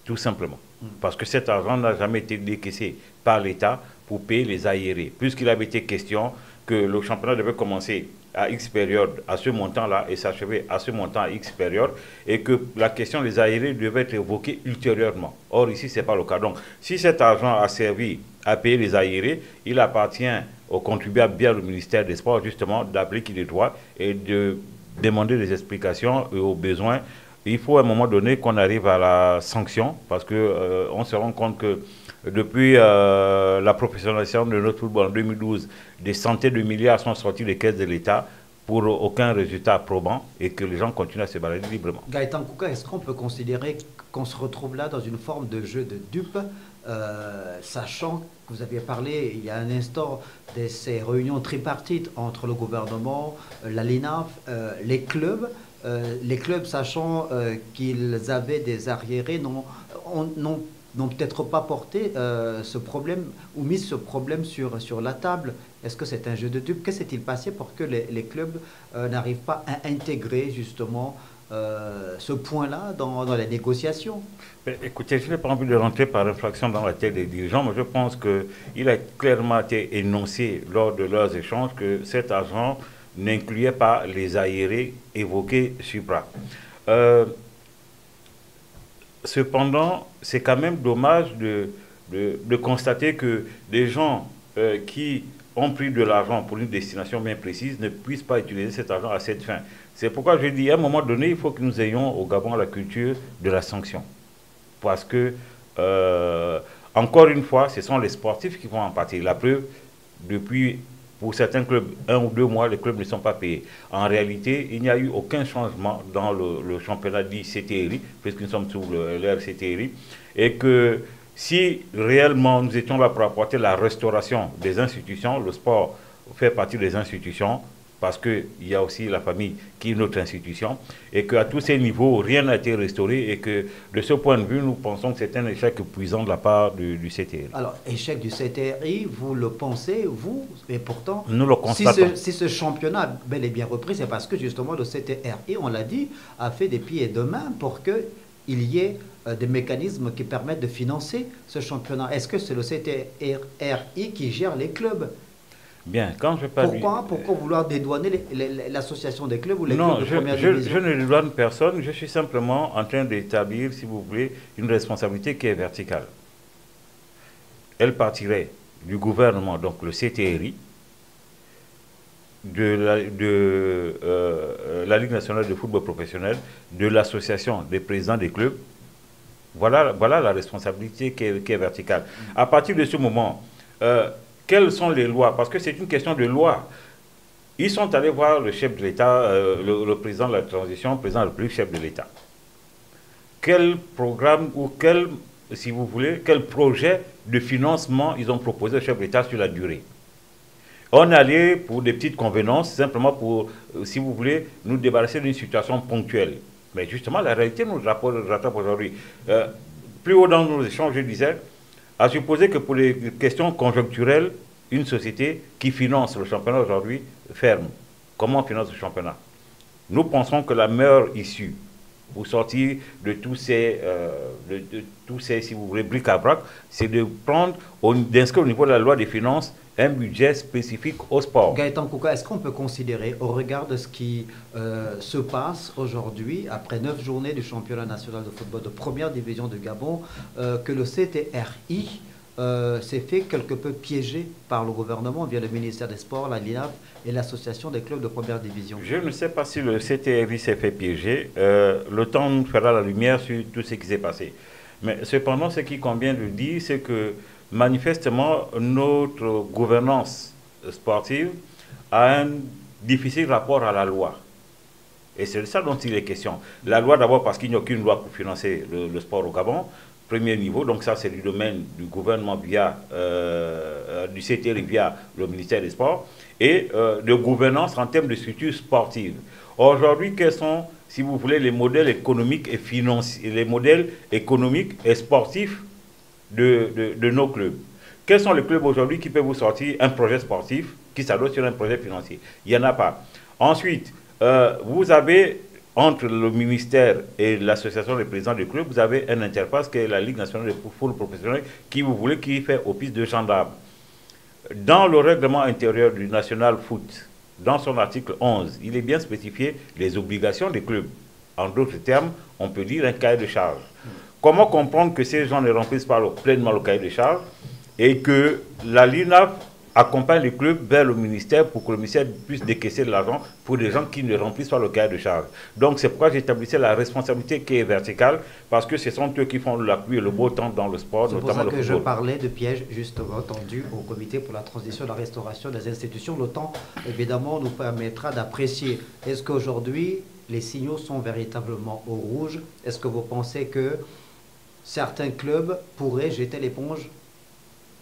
Tout simplement. Parce que cet argent n'a jamais été décaissé par l'État pour payer les aérés. Puisqu'il avait été question que le championnat devait commencer à X période, à ce montant-là, et s'achever à ce montant à X période, et que la question des aérés devait être évoquée ultérieurement. Or, ici, ce n'est pas le cas. Donc, si cet argent a servi à payer les aérés, il appartient aux contribuables, bien le ministère des Sports, justement, d'appliquer les droits et de demander des explications et aux besoins. Il faut à un moment donné qu'on arrive à la sanction, parce qu'on se rend compte que depuis la professionnalisation de notre football en 2012, des centaines de milliards sont sortis des caisses de l'État pour aucun résultat probant et que les gens continuent à se balader librement. Gaëtan Kouka, est-ce qu'on peut considérer qu'on se retrouve là dans une forme de jeu de dupes, sachant que vous aviez parlé il y a un instant de ces réunions tripartites entre le gouvernement, la LINAF, les clubs, les clubs, sachant qu'ils avaient des arriérés, n'ont peut-être pas porté ce problème ou mis ce problème sur la table. Est-ce que c'est un jeu de dupes? Que s'est-il passé pour que les clubs n'arrivent pas à intégrer justement ce point-là dans les négociations? Écoutez, je n'ai pas envie de rentrer par infraction dans la tête des dirigeants, mais je pense qu'il a clairement été énoncé lors de leurs échanges que cet argent n'incluait pas les aérés évoqués supra. Cependant, c'est quand même dommage de constater que des gens qui ont pris de l'argent pour une destination bien précise ne puissent pas utiliser cet argent à cette fin. C'est pourquoi je dis, à un moment donné, il faut que nous ayons au Gabon la culture de la sanction. Parce que, encore une fois, ce sont les sportifs qui vont en pâtir. La preuve, depuis, pour certains clubs, 1 ou 2 mois, les clubs ne sont pas payés. En réalité, il n'y a eu aucun changement dans le championnat dit CTRI, puisque nous sommes sous l'ère CTRI, et que si réellement nous étions là pour apporter la restauration des institutions, le sport fait partie des institutions, parce qu'il y a aussi la famille qui est notre institution, et qu'à tous ces niveaux, rien n'a été restauré, et que de ce point de vue, nous pensons que c'est un échec épuisant de la part du CTRI. Alors, échec du CTRI, vous le pensez, vous, et pourtant, nous le constatons. Si ce championnat a bel et bien repris, c'est parce que justement le CTRI, on l'a dit, a fait des pieds et des mains pour qu'il y ait des mécanismes qui permettent de financer ce championnat. Est-ce que c'est le CTRI qui gère les clubs? Bien, quand je parle... Pourquoi vouloir dédouaner l'association des clubs ou les clubs de première division? Je ne dédouane personne, je suis simplement en train d'établir, si vous voulez, une responsabilité qui est verticale. Elle partirait du gouvernement, donc le CTRI, de la Ligue nationale de football professionnel, de l'association des présidents des clubs. Voilà la responsabilité qui est verticale. À partir de ce moment... quelles sont les lois? Parce que c'est une question de loi. Ils sont allés voir le chef de l'État, le président de la transition, le président de la République, chef de l'État. Quel programme ou quel, si vous voulez, quel projet de financement ils ont proposé au chef de l'État sur la durée? On est allé pour des petites convenances, simplement pour, si vous voulez, nous débarrasser d'une situation ponctuelle. Mais justement, la réalité nous rattrape aujourd'hui. Plus haut dans nos échanges, je disais, à supposer que pour les questions conjoncturelles, une société qui finance le championnat aujourd'hui ferme. Comment on finance le championnat? Nous pensons que la meilleure issue pour sortir de tous ces, si vous voulez, bric-à-brac, c'est de prendre, d'inscrire au niveau de la loi des finances un budget spécifique au sport. Gaëtan Kouka, est-ce qu'on peut considérer, au regard de ce qui se passe aujourd'hui, après 9 journées du championnat national de football de première division de Gabon, que le CTRI s'est fait quelque peu piégé par le gouvernement via le ministère des Sports, la LINAF et l'association des clubs de première division? Je ne sais pas si le CTRI s'est fait piéger. Le temps nous fera la lumière sur tout ce qui s'est passé. Mais cependant, ce qui convient de dire, c'est que manifestement, notre gouvernance sportive a un difficile rapport à la loi. Et c'est de ça dont il est question. La loi d'abord parce qu'il n'y a aucune loi pour financer le sport au Gabon, premier niveau, donc ça c'est du domaine du gouvernement via, du CTRI via le ministère des Sports, et de gouvernance en termes de structures sportives. Aujourd'hui, quels sont, si vous voulez, les modèles économiques et financiers, les modèles économiques et sportifs de nos clubs? Quels sont les clubs aujourd'hui qui peuvent vous sortir un projet sportif qui s'adosse sur un projet financier? Il n'y en a pas. Ensuite, vous avez, entre le ministère et l'association des présidents du club, vous avez un interface qui est la Ligue nationale de football professionnel qui fait office de gendarme. Dans le règlement intérieur du National Foot, dans son article 11, il est bien spécifié les obligations des clubs. En d'autres termes, on peut dire un cahier de charge. Comment comprendre que ces gens ne remplissent pas pleinement le cahier de charge et que la LINAF accompagne les clubs vers le ministère pour que le ministère puisse décaisser de l'argent pour des gens qui ne remplissent pas le cahier de charge? Donc c'est pourquoi j'établissais la responsabilité qui est verticale, parce que ce sont eux qui font la pluie et le beau temps dans le sport, notamment le football. C'est pour ça que je parlais de pièges justement tendus au comité pour la transition et la restauration des institutions. Le temps, évidemment, nous permettra d'apprécier. Est-ce qu'aujourd'hui, les signaux sont véritablement au rouge? Est-ce que vous pensez que certains clubs pourraient jeter l'éponge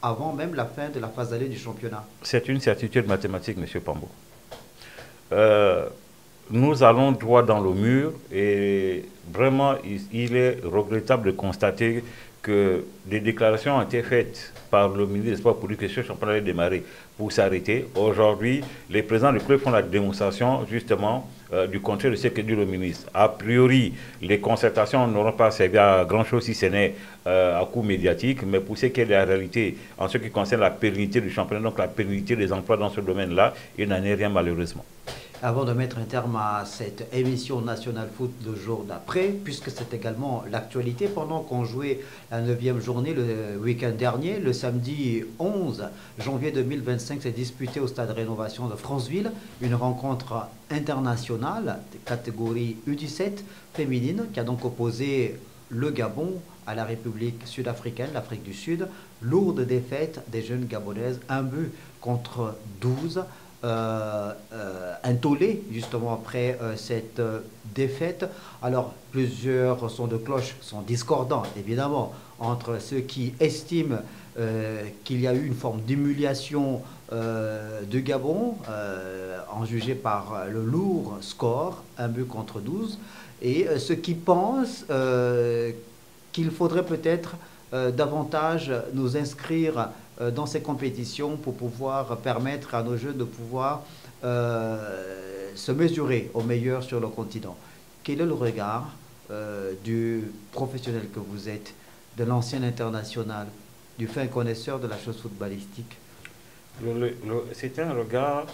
avant même la fin de la phase d'aller du championnat? C'est une certitude mathématique, M. Pambo. nous allons droit dans le mur et vraiment, il est regrettable de constater que des déclarations ont été faites par le ministre des Sports pour dire que ce championnat allait démarrer pour s'arrêter. Aujourd'hui, les présidents du club font la démonstration justement du contraire de ce que dit le ministre. A priori, les concertations n'auront pas servi à grand-chose si ce n'est à coup médiatique, mais pour ce qui est de la réalité en ce qui concerne la pérennité du championnat, donc la pérennité des emplois dans ce domaine-là, il n'en est rien malheureusement. Avant de mettre un terme à cette émission National Foot le jour d'après, puisque c'est également l'actualité, pendant qu'on jouait la 9e journée le week-end dernier, le samedi 11 janvier 2025 s'est disputé au stade Rénovation de Franceville une rencontre internationale de catégorie U17 féminine qui a donc opposé le Gabon à la République sud-africaine, l'Afrique du Sud. Lourde défaite des jeunes Gabonaises, 1 but contre 12. Un tollé justement après cette défaite. Alors plusieurs sons de cloche sont discordants évidemment entre ceux qui estiment qu'il y a eu une forme d'humiliation de Gabon en jugé par le lourd score 1 but contre 12 et ceux qui pensent qu'il faudrait peut-être davantage nous inscrire dans ces compétitions pour pouvoir permettre à nos jeunes de pouvoir se mesurer aux meilleurs sur le continent. Quel est le regard du professionnel que vous êtes, de l'ancien international, du fin connaisseur de la chose footballistique? C'est un regard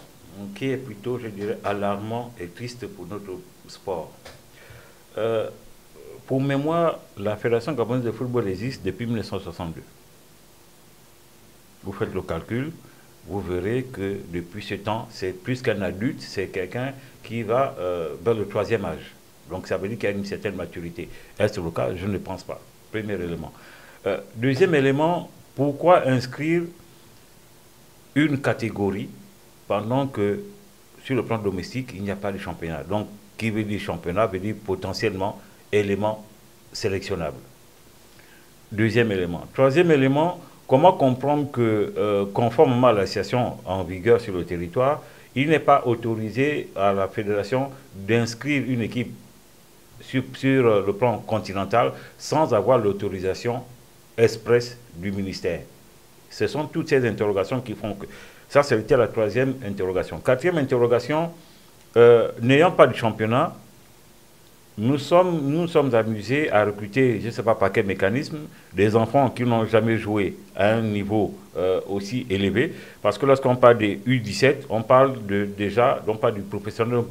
qui est plutôt, je dirais, alarmant et triste pour notre sport. Pour mémoire, la Fédération gabonaise de football existe depuis 1962. Vous faites le calcul, vous verrez que depuis ce temps, c'est plus qu'un adulte, c'est quelqu'un qui va vers le 3e âge. Donc ça veut dire qu'il y a une certaine maturité. Est-ce le cas? Je ne pense pas. Premier élément. Deuxième élément, pourquoi inscrire une catégorie pendant que sur le plan domestique, il n'y a pas de championnat? Donc, qui veut dire championnat veut dire potentiellement élément sélectionnable. Deuxième élément. Troisième élément, comment comprendre que, conformément à l'association en vigueur sur le territoire, il n'est pas autorisé à la fédération d'inscrire une équipe sur le plan continental sans avoir l'autorisation expresse du ministère? Ce sont toutes ces interrogations qui font que... Ça, c'était la troisième interrogation. Quatrième interrogation, n'ayant pas de championnat, nous sommes amusés à recruter, je ne sais pas par quel mécanisme, des enfants qui n'ont jamais joué à un niveau aussi élevé. Parce que lorsqu'on parle des U17, on parle on parle du professionnel,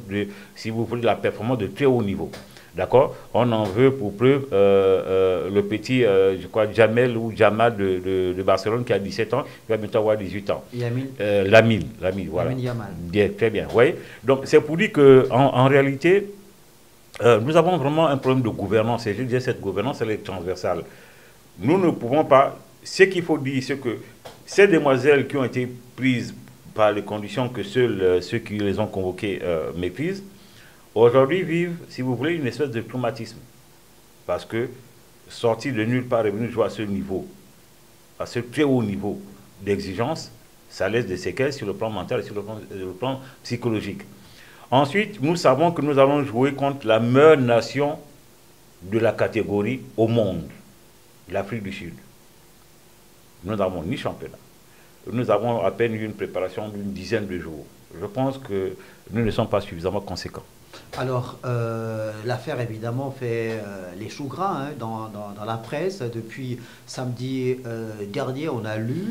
si vous voulez, de la performance de très haut niveau. D'accord? On en veut pour preuve le petit, je crois, Jamel ou Jamal de Barcelone qui a 17 ans, qui va bientôt avoir 18 ans. Lamine, voilà. Lamine Yamal. Bien, très bien, oui. Donc, c'est pour dire qu'en réalité, nous avons vraiment un problème de gouvernance. Et je disais, cette gouvernance, elle est transversale. Nous ne pouvons pas... Ce qu'il faut dire, c'est que ces demoiselles qui ont été prises par les conditions que seuls ceux qui les ont convoquées méprisent, aujourd'hui vivent, si vous voulez, une espèce de traumatisme. Parce que sortir de nulle part et venir jouer à ce niveau, à ce très haut niveau d'exigence, ça laisse des séquelles sur le plan mental et sur le plan psychologique. Ensuite, nous savons que nous allons jouer contre la meilleure nation de la catégorie au monde, l'Afrique du Sud. Nous n'avons ni championnat. Nous avons à peine eu une préparation d'une dizaine de jours. Je pense que nous ne sommes pas suffisamment conséquents. Alors, l'affaire évidemment fait les choux gras hein, dans la presse. Depuis samedi dernier, on a lu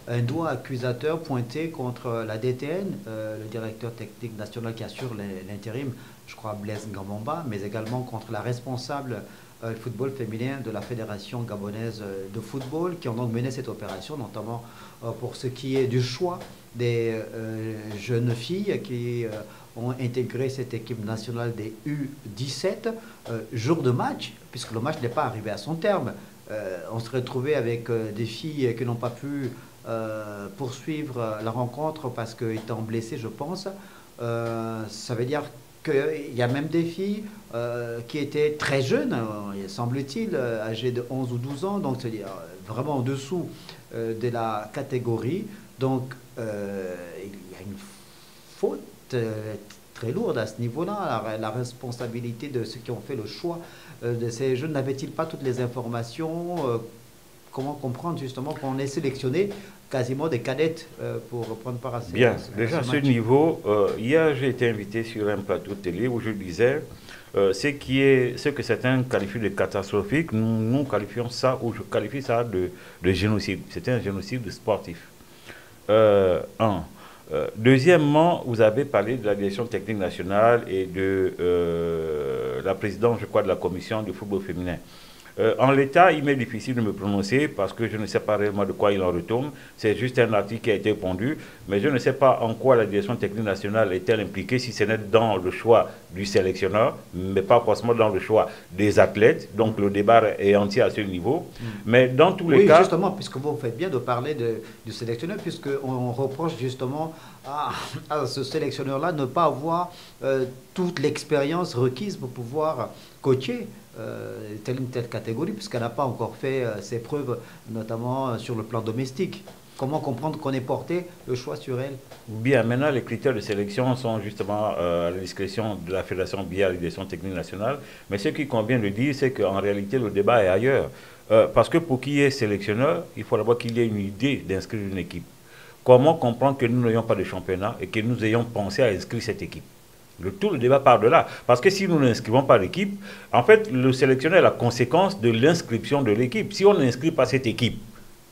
un doigt accusateur pointé contre la DTN, le directeur technique national qui assure l'intérim, je crois Blaise Ngambamba, mais également contre la responsable football féminin de la Fédération gabonaise de football, qui ont donc mené cette opération, notamment pour ce qui est du choix des jeunes filles qui ont intégré cette équipe nationale des U17. Jour de match, puisque le match n'est pas arrivé à son terme, on se retrouvait avec des filles qui n'ont pas pu poursuivre la rencontre parce qu'étant blessées, je pense. Ça veut dire qu'il y a même des filles qui étaient très jeunes, semble-t-il, âgées de 11 ou 12 ans, donc c'est-à-dire vraiment en dessous de la catégorie. Donc il y a une faute très lourde à ce niveau-là. La responsabilité de ceux qui ont fait le choix de ces jeunes, n'avaient-ils pas toutes les informations? Comment comprendre justement qu'on ait sélectionné quasiment des cadettes pour prendre part à ces Bien, à déjà à ce ce match? niveau, hier j'ai été invité sur un plateau de télé où je disais ce que certains qualifient de catastrophique, nous qualifions ça, ou je qualifie ça de génocide. C'était un génocide sportif. Un. Deuxièmement, vous avez parlé de la direction technique nationale et de la présidente, je crois, de la commission du football féminin. En l'état, il m'est difficile de me prononcer parce que je ne sais pas réellement de quoi il en retourne. C'est juste un article qui a été pondu, mais je ne sais pas en quoi la direction technique nationale est-elle impliquée, si ce n'est dans le choix du sélectionneur, mais pas forcément dans le choix des athlètes. Donc le débat est entier à ce niveau. Mais dans tous les Oui, cas... justement, puisque vous faites bien de parler du sélectionneur, puisqu'on reproche justement à ce sélectionneur-là de ne pas avoir toute l'expérience requise pour pouvoir coacher telle une telle catégorie, puisqu'elle n'a pas encore fait ses preuves, notamment sur le plan domestique. Comment comprendre qu'on ait porté le choix sur elle? Bien, maintenant, les critères de sélection sont justement à la discrétion de la Fédération via la direction technique nationale. Mais ce qui convient de dire, c'est qu'en réalité, le débat est ailleurs. Parce que pour qu'il y ait sélectionneur, il faut d'abord qu'il y ait une idée d'inscrire une équipe. Comment comprendre que nous n'ayons pas de championnat et que nous ayons pensé à inscrire cette équipe? Tout le débat part de là. Parce que si nous n'inscrivons pas l'équipe, en fait, le sélectionneur est la conséquence de l'inscription de l'équipe. Si on n'inscrit pas cette équipe,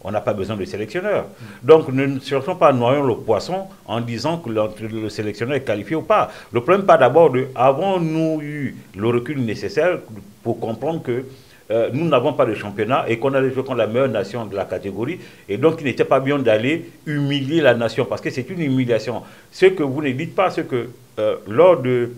on n'a pas besoin de sélectionneur. Donc ne cherchons pas à noyer le poisson en disant que le sélectionneur est qualifié ou pas. Le problème part d'abord de, avons-nous eu le recul nécessaire pour comprendre que nous n'avons pas de championnat et qu'on allait jouer contre la meilleure nation de la catégorie, et donc il n'était pas bien d'aller humilier la nation, parce que c'est une humiliation. Ce que vous ne dites pas, c'est que lors du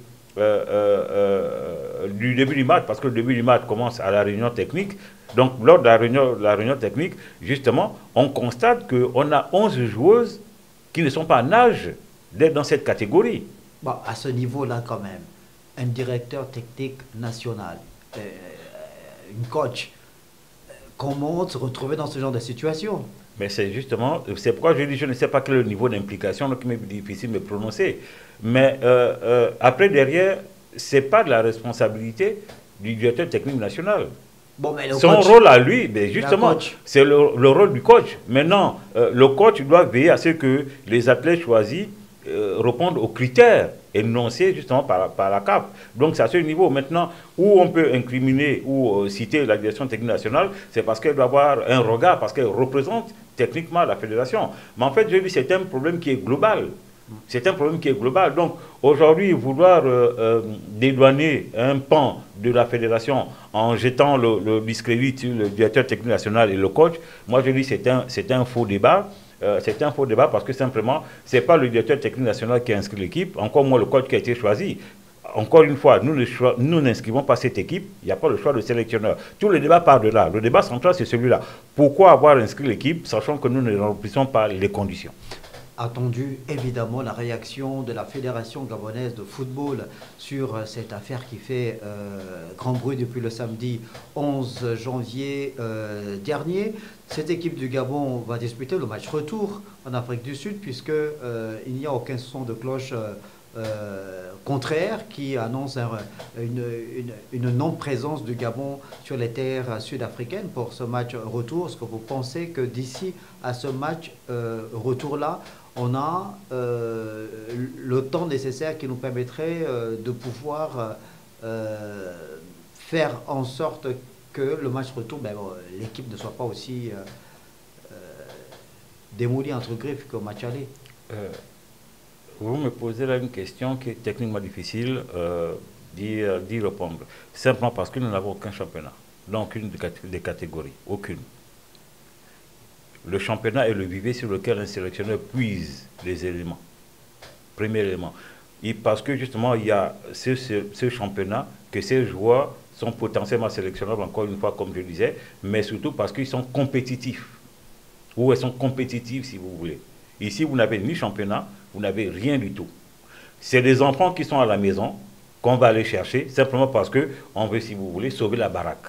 début du match, parce que le début du match commence à la réunion technique, donc lors de la réunion technique, justement, on constate qu'on a 11 joueuses qui ne sont pas en âge d'être dans cette catégorie. Bon, à ce niveau-là quand même, un directeur technique national, une coach, comment se retrouver dans ce genre de situation? Mais c'est justement, c'est pourquoi je dis, je ne sais pas quel est le niveau d'implication, donc il m'est difficile de me prononcer. Mais après, derrière, ce n'est pas de la responsabilité du directeur technique national. Bon, mais Son rôle à lui, ben justement, c'est le rôle du coach. Maintenant, le coach doit veiller à ce que les athlètes choisis répondent aux critères énoncés justement par la CAF. Donc c'est à ce niveau. Maintenant, où on peut incriminer ou citer la direction technique nationale, c'est parce qu'elle doit avoir un regard, parce qu'elle représente techniquement la fédération. Mais en fait, je dis, c'est un problème qui est global. C'est un problème qui est global. Donc aujourd'hui, vouloir dédouaner un pan de la fédération en jetant le discrédit sur le directeur technique national et le coach, moi je dis c'est un faux débat. C'est un faux débat parce que simplement, ce n'est pas le directeur technique national qui a inscrit l'équipe, encore moins le coach qui a été choisi. Encore une fois, nous n'inscrivons pas cette équipe, il n'y a pas le choix de sélectionneur. Tout le débat part de là. Le débat central, c'est celui-là. Pourquoi avoir inscrit l'équipe, sachant que nous ne remplissons pas les conditions? Attendu évidemment la réaction de la Fédération gabonaise de football sur cette affaire qui fait grand bruit depuis le samedi 11 janvier dernier. Cette équipe du Gabon va disputer le match retour en Afrique du Sud puisque il n'y a aucun son de cloche contraire qui annonce une non-présence du Gabon sur les terres sud-africaines pour ce match retour. Est-ce que vous pensez que d'ici à ce match retour-là, on a le temps nécessaire qui nous permettrait de pouvoir faire en sorte que le match retour, l'équipe ne soit pas aussi démolie entre griffes qu'au match aller? Vous me posez là une question qui est techniquement difficile d'y répondre. Simplement parce que nous n'avons aucun championnat, dans aucune des catégories, aucune. Le championnat est le vivier sur lequel un sélectionneur puise les éléments. Premier élément. Et parce que justement, il y a ce championnat, que ces joueurs sont potentiellement sélectionnables, encore une fois, comme je disais, mais surtout parce qu'ils sont compétitifs. Ou elles sont compétitives, si vous voulez. Ici, vous n'avez ni championnat, vous n'avez rien du tout. C'est des enfants qui sont à la maison, qu'on va aller chercher, simplement parce qu'on veut, si vous voulez, sauver la baraque.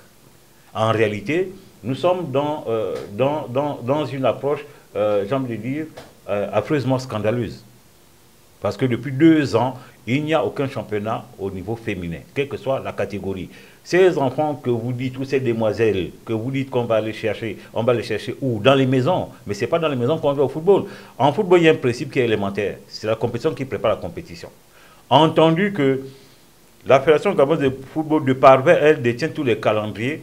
En réalité, nous sommes dans une approche, j'ai envie de dire, affreusement scandaleuse. Parce que depuis 2 ans, il n'y a aucun championnat au niveau féminin, quelle que soit la catégorie. Ces enfants que vous dites, ou ces demoiselles que vous dites qu'on va aller chercher, on va les chercher où? Dans les maisons. Mais ce n'est pas dans les maisons qu'on va au football. En football, il y a un principe qui est élémentaire. C'est la compétition qui prépare la compétition. Entendu que la Fédération gabonaise de football de Parvers, elle détient tous les calendriers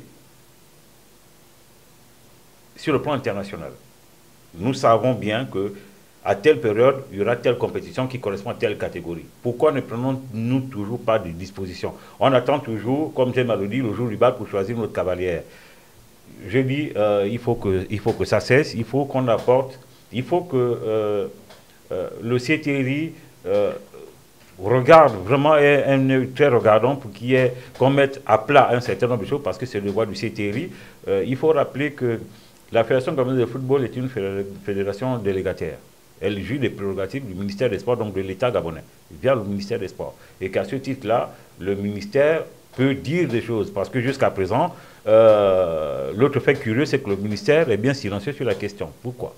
sur le plan international. Nous savons bien que à telle période, il y aura telle compétition qui correspond à telle catégorie. Pourquoi ne prenons-nous toujours pas de dispositions? On attend toujours, comme j'aime à le dire, le jour du bal pour choisir notre cavalière. Je dis, il faut que ça cesse, il faut qu'on apporte, il faut que le CTRI regarde vraiment un œil très regardant pour qu'on mette à plat un certain nombre de choses, parce que c'est le devoir du CTRI. Il faut rappeler que la Fédération gabonaise de football est une fédération délégataire. Elle joue les prérogatives du ministère des Sports, donc de l'État gabonais, via le ministère des Sports. Et qu'à ce titre-là, le ministère peut dire des choses. Parce que jusqu'à présent, l'autre fait curieux, c'est que le ministère est bien silencieux sur la question. Pourquoi?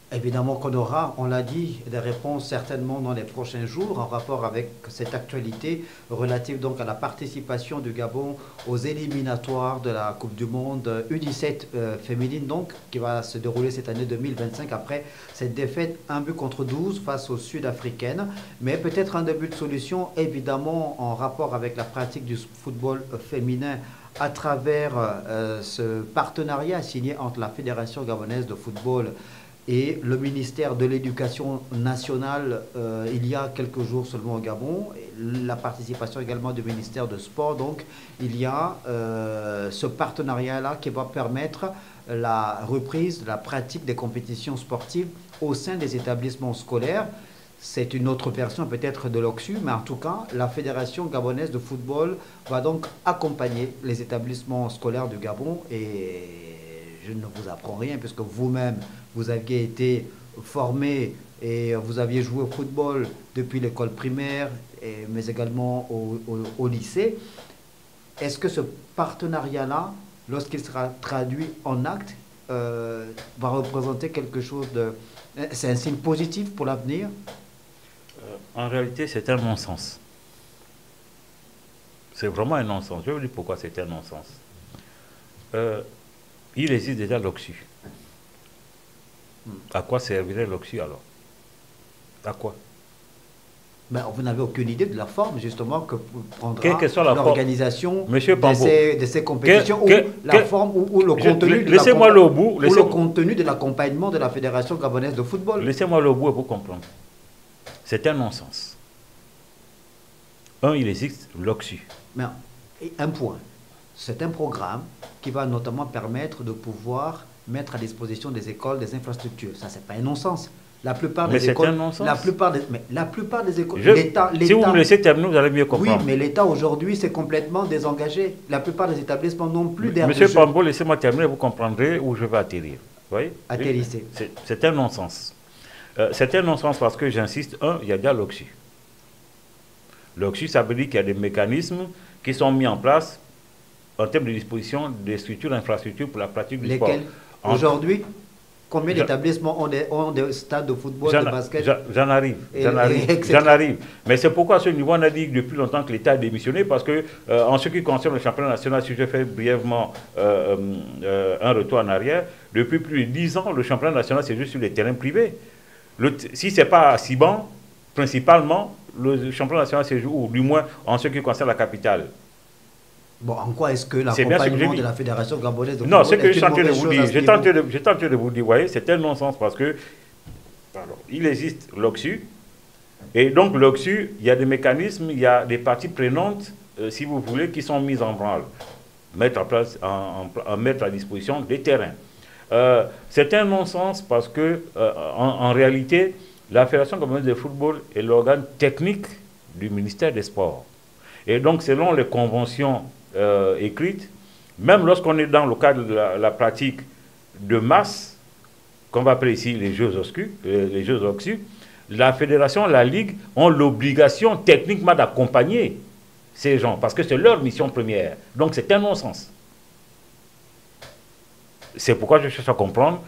Évidemment qu'on aura, on l'a dit, des réponses certainement dans les prochains jours en rapport avec cette actualité relative donc à la participation du Gabon aux éliminatoires de la Coupe du Monde U17 féminine donc qui va se dérouler cette année 2025 après cette défaite 1-12 face aux Sud-Africaines. Mais peut-être un début de solution évidemment en rapport avec la pratique du football féminin à travers ce partenariat signé entre la Fédération gabonaise de football et le ministère de l'Éducation nationale, il y a quelques jours seulement au Gabon, la participation également du ministère de Sport. Donc, il y a ce partenariat-là qui va permettre la reprise de la pratique des compétitions sportives au sein des établissements scolaires. C'est une autre version peut-être de l'OCSU, mais en tout cas, la Fédération gabonaise de football va donc accompagner les établissements scolaires du Gabon. Et je ne vous apprends rien, puisque vous-même, vous aviez été formé et vous aviez joué au football depuis l'école primaire, mais également au lycée. Est-ce que ce partenariat-là, lorsqu'il sera traduit en acte, va représenter quelque chose de... C'est un signe positif pour l'avenir? En réalité, c'est un non-sens. C'est vraiment un non-sens. Je vais vous dire pourquoi c'est un non-sens. Il existe déjà l'OCSU. À quoi servirait l'OCSU alors? À quoi? Ben, vous n'avez aucune idée de la forme justement que prendra l'organisation de ces compétitions, ou la forme ou le contenu le contenu de l'accompagnement de la Fédération gabonaise de football. Laissez-moi le bout pour comprendre. C'est un non-sens. Il existe l'OCSU. Mais un point. C'est un programme qui va notamment permettre de pouvoir mettre à disposition des écoles des infrastructures. Ça, c'est pas un non-sens. La plupart des écoles, la plupart des écoles, l'État, si vous me laissez terminer, vous allez mieux comprendre. Oui, mais l'État aujourd'hui s'est complètement désengagé. La plupart des établissements n'ont plus d'air. Monsieur Pambo, laissez-moi terminer, vous comprendrez où je vais atterrir. Vous voyez? Atterrissez. C'est un non-sens. C'est un non-sens parce que, j'insiste, il y a déjà l'OCSU. L'OCSU, ça veut dire qu'il y a des mécanismes qui sont mis en place en termes de disposition des structures, infrastructures pour la pratique du sport. Lesquelles? Aujourd'hui, combien d'établissements ont des stades de football, de basket? J'en arrive. Mais c'est pourquoi à ce niveau, on a dit depuis longtemps que l'État a démissionné, parce que en ce qui concerne le championnat national, si je fais brièvement un retour en arrière, depuis plus de 10 ans, le championnat national, c'est juste sur les terrains privés. Si ce n'est pas à Siban, principalement, le championnat national se joue, ou du moins en ce qui concerne la capitale. Bon, en quoi est-ce que l'accompagnement de la Fédération gabonaise de football... Non, c'est que je tentais de vous dire. J'ai tenté de vous dire, vous voyez, c'est un non-sens parce que il existe l'OCSU, et donc l'OCSU, il y a des mécanismes, il y a des parties prenantes, si vous voulez, qui sont mises en branle, mettre à disposition des terrains. C'est un non-sens parce que, en réalité, la Fédération gabonaise de football est l'organe technique du ministère des Sports. Et donc, selon les conventions écrites, même lorsqu'on est dans le cadre de la pratique de masse, qu'on va appeler ici les Jeux OCSU, la fédération, la ligue ont l'obligation techniquement d'accompagner ces gens, parce que c'est leur mission première. Donc c'est un non-sens. C'est pourquoi je cherche à comprendre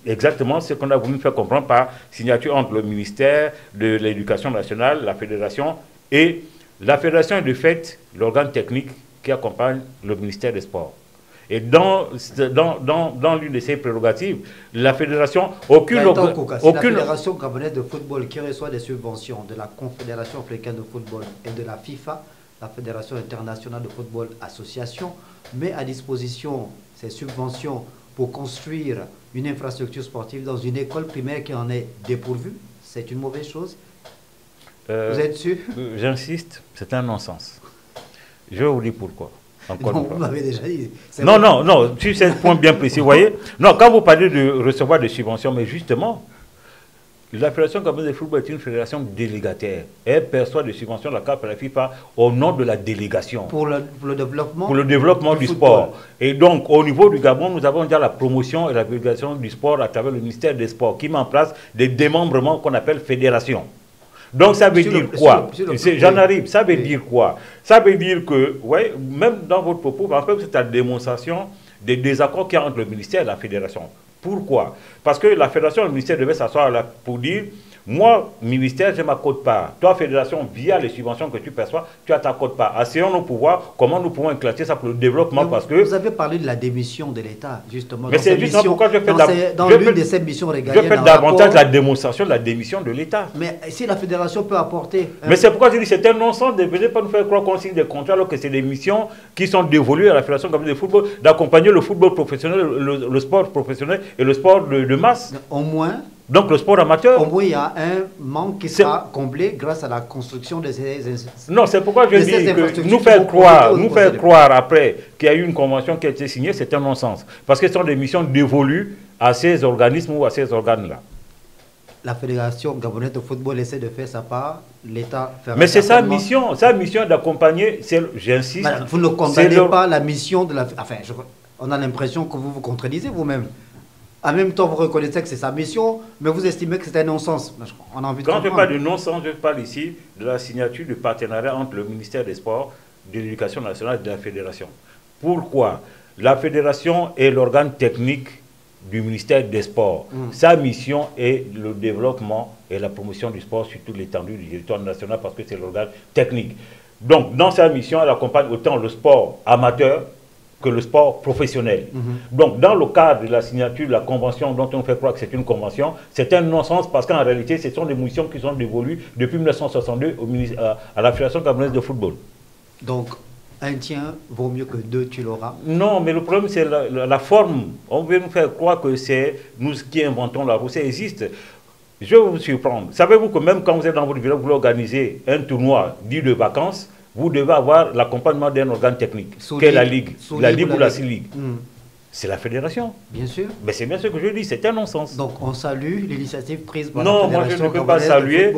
exactement ce qu'on a voulu faire comprendre par signature entre le ministère de l'Éducation nationale, la fédération, et la fédération est de fait l'organe technique qui accompagne le ministère des Sports. Et dans l'une de ses prérogatives, la fédération, la fédération gabonaise de football qui reçoit des subventions de la Confédération africaine de football et de la FIFA, la Fédération internationale de football association, met à disposition ces subventions pour construire une infrastructure sportive dans une école primaire qui en est dépourvue. C'est une mauvaise chose. Vous êtes sûr? J'insiste, c'est un non-sens. Je vais vous dire pourquoi. Non, vous m'avez déjà dit. Non, sur ce point bien précis, vous voyez. Non, quand vous parlez de recevoir des subventions, mais justement, la Fédération gabonaise de football est une fédération délégataire. Elle perçoit des subventions de la CAF et la FIFA au nom de la délégation. Pour le développement, du sport. Et donc, au niveau du Gabon, nous avons déjà la promotion et la vulgarisation du sport à travers le ministère des Sports qui met en place des démembrements qu'on appelle fédérations. Donc ça veut dire quoi? J'en arrive. Ça veut dire quoi? Ça veut dire que, ouais, même dans votre propos, en fait, c'est la démonstration des désaccords qu'il y a entre le ministère et la fédération. Pourquoi? Parce que la fédération et le ministère devaient s'asseoir là pour dire, moi, ministère, j'ai ma quote-part. Toi, fédération, via les subventions que tu perçois, tu as ta quote-part. Asseyons nos pouvoirs, comment nous pouvons éclater ça pour le développement? Parce que vous avez parlé de la démission de l'État, justement. Mais c'est justement pourquoi je fais dans l'une de ces missions régaliennes. Je fais davantage la démonstration de la démission de l'État. Mais si la fédération peut apporter... Mais c'est pourquoi je dis c'est un non-sens de venir pas nous faire croire qu'on signe des contrats alors que c'est des missions qui sont dévolues à la Fédération gabonaise de football, d'accompagner le football professionnel, le sport professionnel et le sport de masse. Au moins... Donc le sport amateur. Au moins, il y a un manque qui sera comblé grâce à la construction de ces... Non, c'est pourquoi je dis que nous faire croire après qu'il y a eu une convention qui a été signée, c'est un non-sens. Parce que ce sont des missions dévolues à ces organismes ou à ces organes-là. La Fédération gabonaise de football essaie de faire sa part, l'État fera... Mais c'est sa mission d'accompagner, j'insiste... Vous ne condamnez pas la mission de la... Enfin, on a l'impression que vous vous contredisez vous-même. En même temps, vous reconnaissez que c'est sa mission, mais vous estimez que c'est un non-sens. Quand je parle de non-sens, je parle ici de la signature du partenariat entre le ministère des Sports, de l'Éducation nationale et de la Fédération. Pourquoi? La Fédération est l'organe technique du ministère des Sports. Sa mission est le développement et la promotion du sport sur toute l'étendue du territoire national parce que c'est l'organe technique. Donc, dans sa mission, elle accompagne autant le sport amateur que le sport professionnel. Donc, dans le cadre de la signature de la convention dont on fait croire que c'est une convention, c'est un non-sens parce qu'en réalité, ce sont des missions qui sont dévolues depuis 1962 à la Fédération gabonaise de football. Donc, un tien vaut mieux que deux, tu l'auras? Non, mais le problème, c'est la forme. On veut nous faire croire que c'est nous qui inventons la roue. Ça existe. Je vais vous surprendre. Savez-vous que même quand vous êtes dans votre village, vous voulez organiser un tournoi dit de vacances, vous devez avoir l'accompagnement d'un organe technique, qui est la Ligue ou la C-Ligue. C'est la fédération. Bien sûr. Mais c'est bien ce que je dis, c'est un non-sens. Donc on salue l'initiative prise par la Fédération. Non, moi je ne peux pas saluer.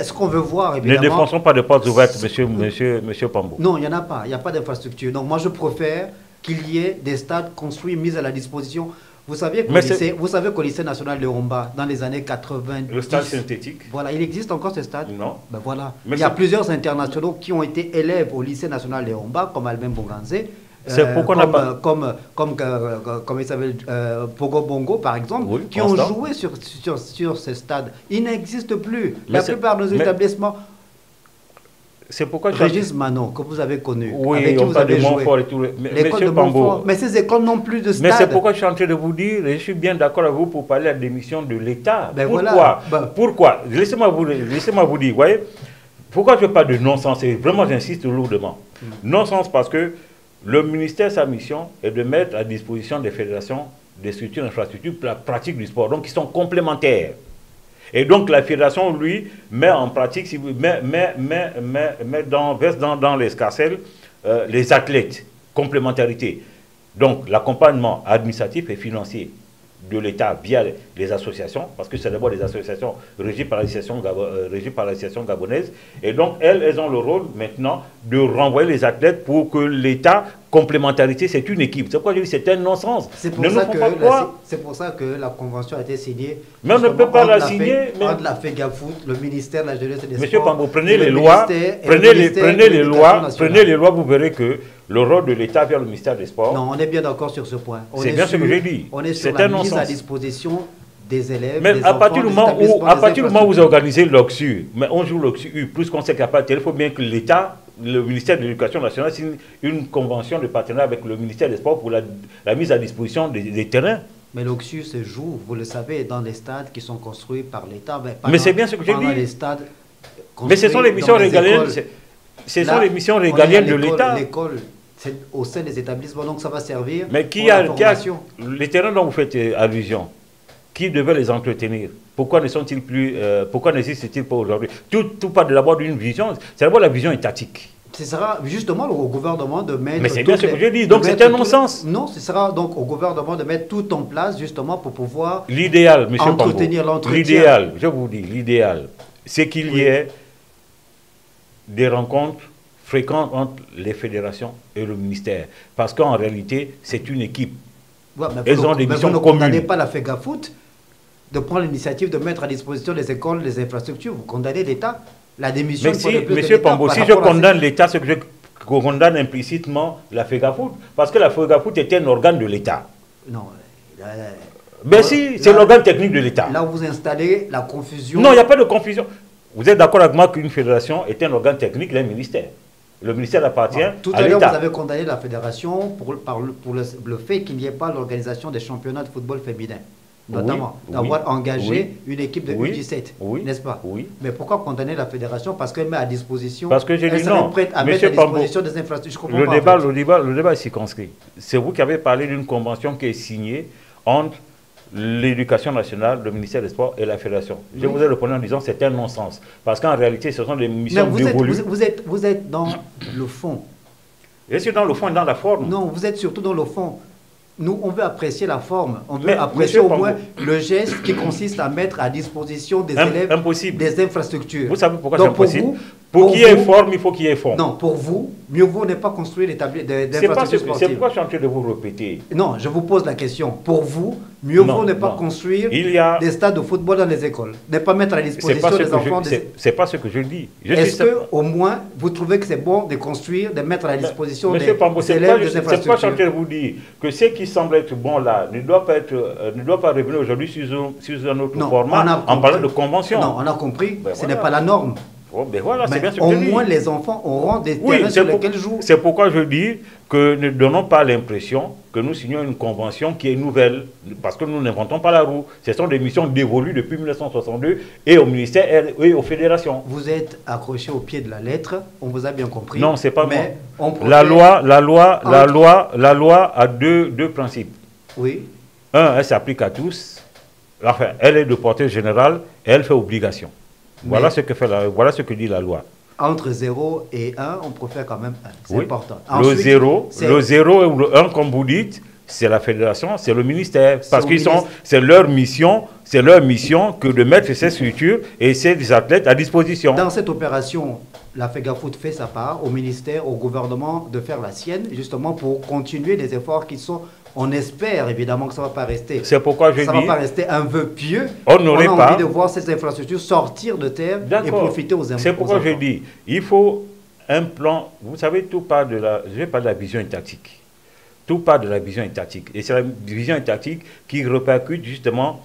Ce qu'on veut voir, évidemment. Ne défonçons pas de portes ouvertes, monsieur Pambo. Non, il n'y en a pas. Il n'y a pas d'infrastructure. Donc moi je préfère qu'il y ait des stades construits, mis à la disposition. Vous savez qu'au lycée national de Homba, dans les années 90... Le stade synthétique. Voilà, il existe encore ce stade? Non. Ben voilà. Il y a plusieurs internationaux qui ont été élèves au lycée national de Homba, comme Albin Boganzé, comme il s'appelle, Pogo Bongo, par exemple, oui, qui ont joué sur ce stade. Il n'existe plus. La plupart de nos établissements... C'est pourquoi Régis Manon, que vous avez connu, oui, avec qui vous avez joué. Et tout l'école de Montfort. Mais ces écoles n'ont plus de stade. Mais c'est pourquoi je suis en train de vous dire, et je suis bien d'accord avec vous pour parler de la démission de l'État. Ben pourquoi Pourquoi Laissez-moi vous dire, voyez, pourquoi je parle de non-sens? Et vraiment, j'insiste lourdement. Non-sens parce que le ministère, sa mission est de mettre à disposition des fédérations des structures d'infrastructures pour la pratique du sport, donc qui sont complémentaires. Et donc la fédération, lui, met en pratique, verse dans l'escarcelle les athlètes, complémentarité. Donc l'accompagnement administratif et financier de l'État via les associations, parce que c'est d'abord des associations régies par l'association gabonaise. Et donc elles ont le rôle maintenant de renvoyer les athlètes pour que l'État complémentarité, c'est une équipe. C'est pourquoi je dis c'est un non-sens. C'est pour ça que la convention a été signée. Mais on ne peut pas la signer. Entre la FEGAFOOT, le ministère de la Jeunesse et des Monsieur Sports. Pambo, prenez les lois, prenez les lois, vous verrez que le rôle de l'État vers le ministère des Sports. Non, on est bien d'accord sur ce point. C'est bien ce que j'ai dit. On est sur la mise à disposition des élèves. Mais à partir du moment où vous organisez l'OXU, mais on joue l'OXU, plus qu'on sait qu'il n'y a pas de tel, il faut bien que l'État, le ministère de l'Éducation nationale, signe une convention de partenariat avec le ministère des Sports pour la mise à disposition des terrains. Mais l'OXU se joue, vous le savez, dans les stades qui sont construits par l'État. Mais c'est bien ce que j'ai dit. Les stades mais ce sont les missions régaliennes. Ce sont les missions régaliennes de l'État. L'école, c'est au sein des établissements, donc ça va servir. Mais les terrains dont vous faites allusion, qui devait les entretenir? Pourquoi ne sont-ils plus, pourquoi n'existent-ils pas aujourd'hui? Tout part d'abord d'une vision, c'est d'abord la vision étatique. Ce sera justement au gouvernement de mettre... Mais c'est bien ce que je dis, donc c'est un non-sens. Non, ce sera donc au gouvernement de mettre tout en place justement pour pouvoir... L'idéal, M. entretenir l'entretien. L'idéal, je vous dis, l'idéal, c'est qu'il y ait des rencontres fréquentes entre les fédérations et le ministère. Parce qu'en réalité, c'est une équipe. Ouais, elles ont des missions communes. Vous ne condamnez pas la FEGAFOOT de prendre l'initiative de mettre à disposition des écoles, des infrastructures. Vous condamnez l'État. La démission... Mais M. Pambo, si je condamne l'État, c'est que je condamne implicitement la FEGAFOOT. Parce que la FEGAFOOT était un organe de l'État. Non. Mais si, c'est l'organe technique de l'État. Là, vous installez la confusion. Non, il n'y a pas de confusion. Vous êtes d'accord avec moi qu'une fédération est un organe technique d'un ministère. Le ministère appartient à l'État. Tout à l'heure, vous avez condamné la fédération pour le fait qu'il n'y ait pas l'organisation des championnats de football féminin. Notamment, d'avoir engagé une équipe de U17, n'est-ce pas? Oui. Mais pourquoi condamner la fédération? Parce qu'elle met à disposition... Parce que j'ai dit non. Prête à mettre à disposition des infrastructures. Le débat est circonscrit. C'est vous qui avez parlé d'une convention qui est signée entre l'Éducation nationale, le ministère des Sports et la fédération. Je vous ai répondu en disant que c'est un non-sens. Parce qu'en réalité, ce sont des missions dévolues. Vous êtes dans le fond. Je suis dans le fond et dans la forme. Non, vous êtes surtout dans le fond. Nous, on veut apprécier la forme. On veut apprécier au moins le geste qui consiste à mettre à disposition des élèves des infrastructures. Vous savez pourquoi c'est impossible? Pour qu'il y ait forme, il faut qu'il y ait fond. Non, pour vous, mieux vaut ne pas construire des infrastructures sportives. C'est pourquoi je suis en train de vous répéter. Non, je vous pose la question. Pour vous, mieux vaut ne pas construire des stades de football dans les écoles. Ne pas mettre à disposition des enfants... C'est pas ce que je dis. Est-ce qu'au moins, vous trouvez que c'est bon de construire, de mettre à disposition des élèves des infrastructures? C'est pourquoi je suis en train de vous dire que ce qui semble être bon là ne doit pas revenir aujourd'hui sur un autre format en parlant de convention. Non, on a compris. Ce n'est pas la norme. Oh, ben voilà, mais bien ce que au je dis. moins les enfants auront des terrains sur lesquels jouer. C'est pourquoi je dis que ne donnons pas l'impression que nous signons une convention qui est nouvelle, parce que nous n'inventons pas la roue. Ce sont des missions dévolues depuis 1962 et au ministère et aux fédérations. Vous êtes accroché au pied de la lettre, on vous a bien compris. Non, c'est pas mais moi. La loi a deux principes. Oui. Un, elle s'applique à tous. Enfin, elle est de portée générale et elle fait obligation. Voilà ce que dit la loi. Entre 0 et 1, on préfère quand même 1. C'est important. Ensuite, le 0 ou le 1, comme vous dites, c'est la fédération, c'est le ministère. Parce que c'est leur mission que de mettre ces structures et ces athlètes à disposition. Dans cette opération, la FEGAFOOT fait sa part, au ministère, au gouvernement de faire la sienne, justement pour continuer les efforts qui sont... On espère évidemment que ça ne va pas rester. C'est pourquoi je dis. Ça ne va pas rester un vœu pieux. On n'aurait pas. On a envie de voir ces infrastructures sortir de terre et profiter aux enfants. C'est pourquoi je dis, il faut un plan. Vous savez, tout part de la. Je vais parler de la vision étatique. Tout part de la vision étatique. Et c'est la vision étatique qui répercute justement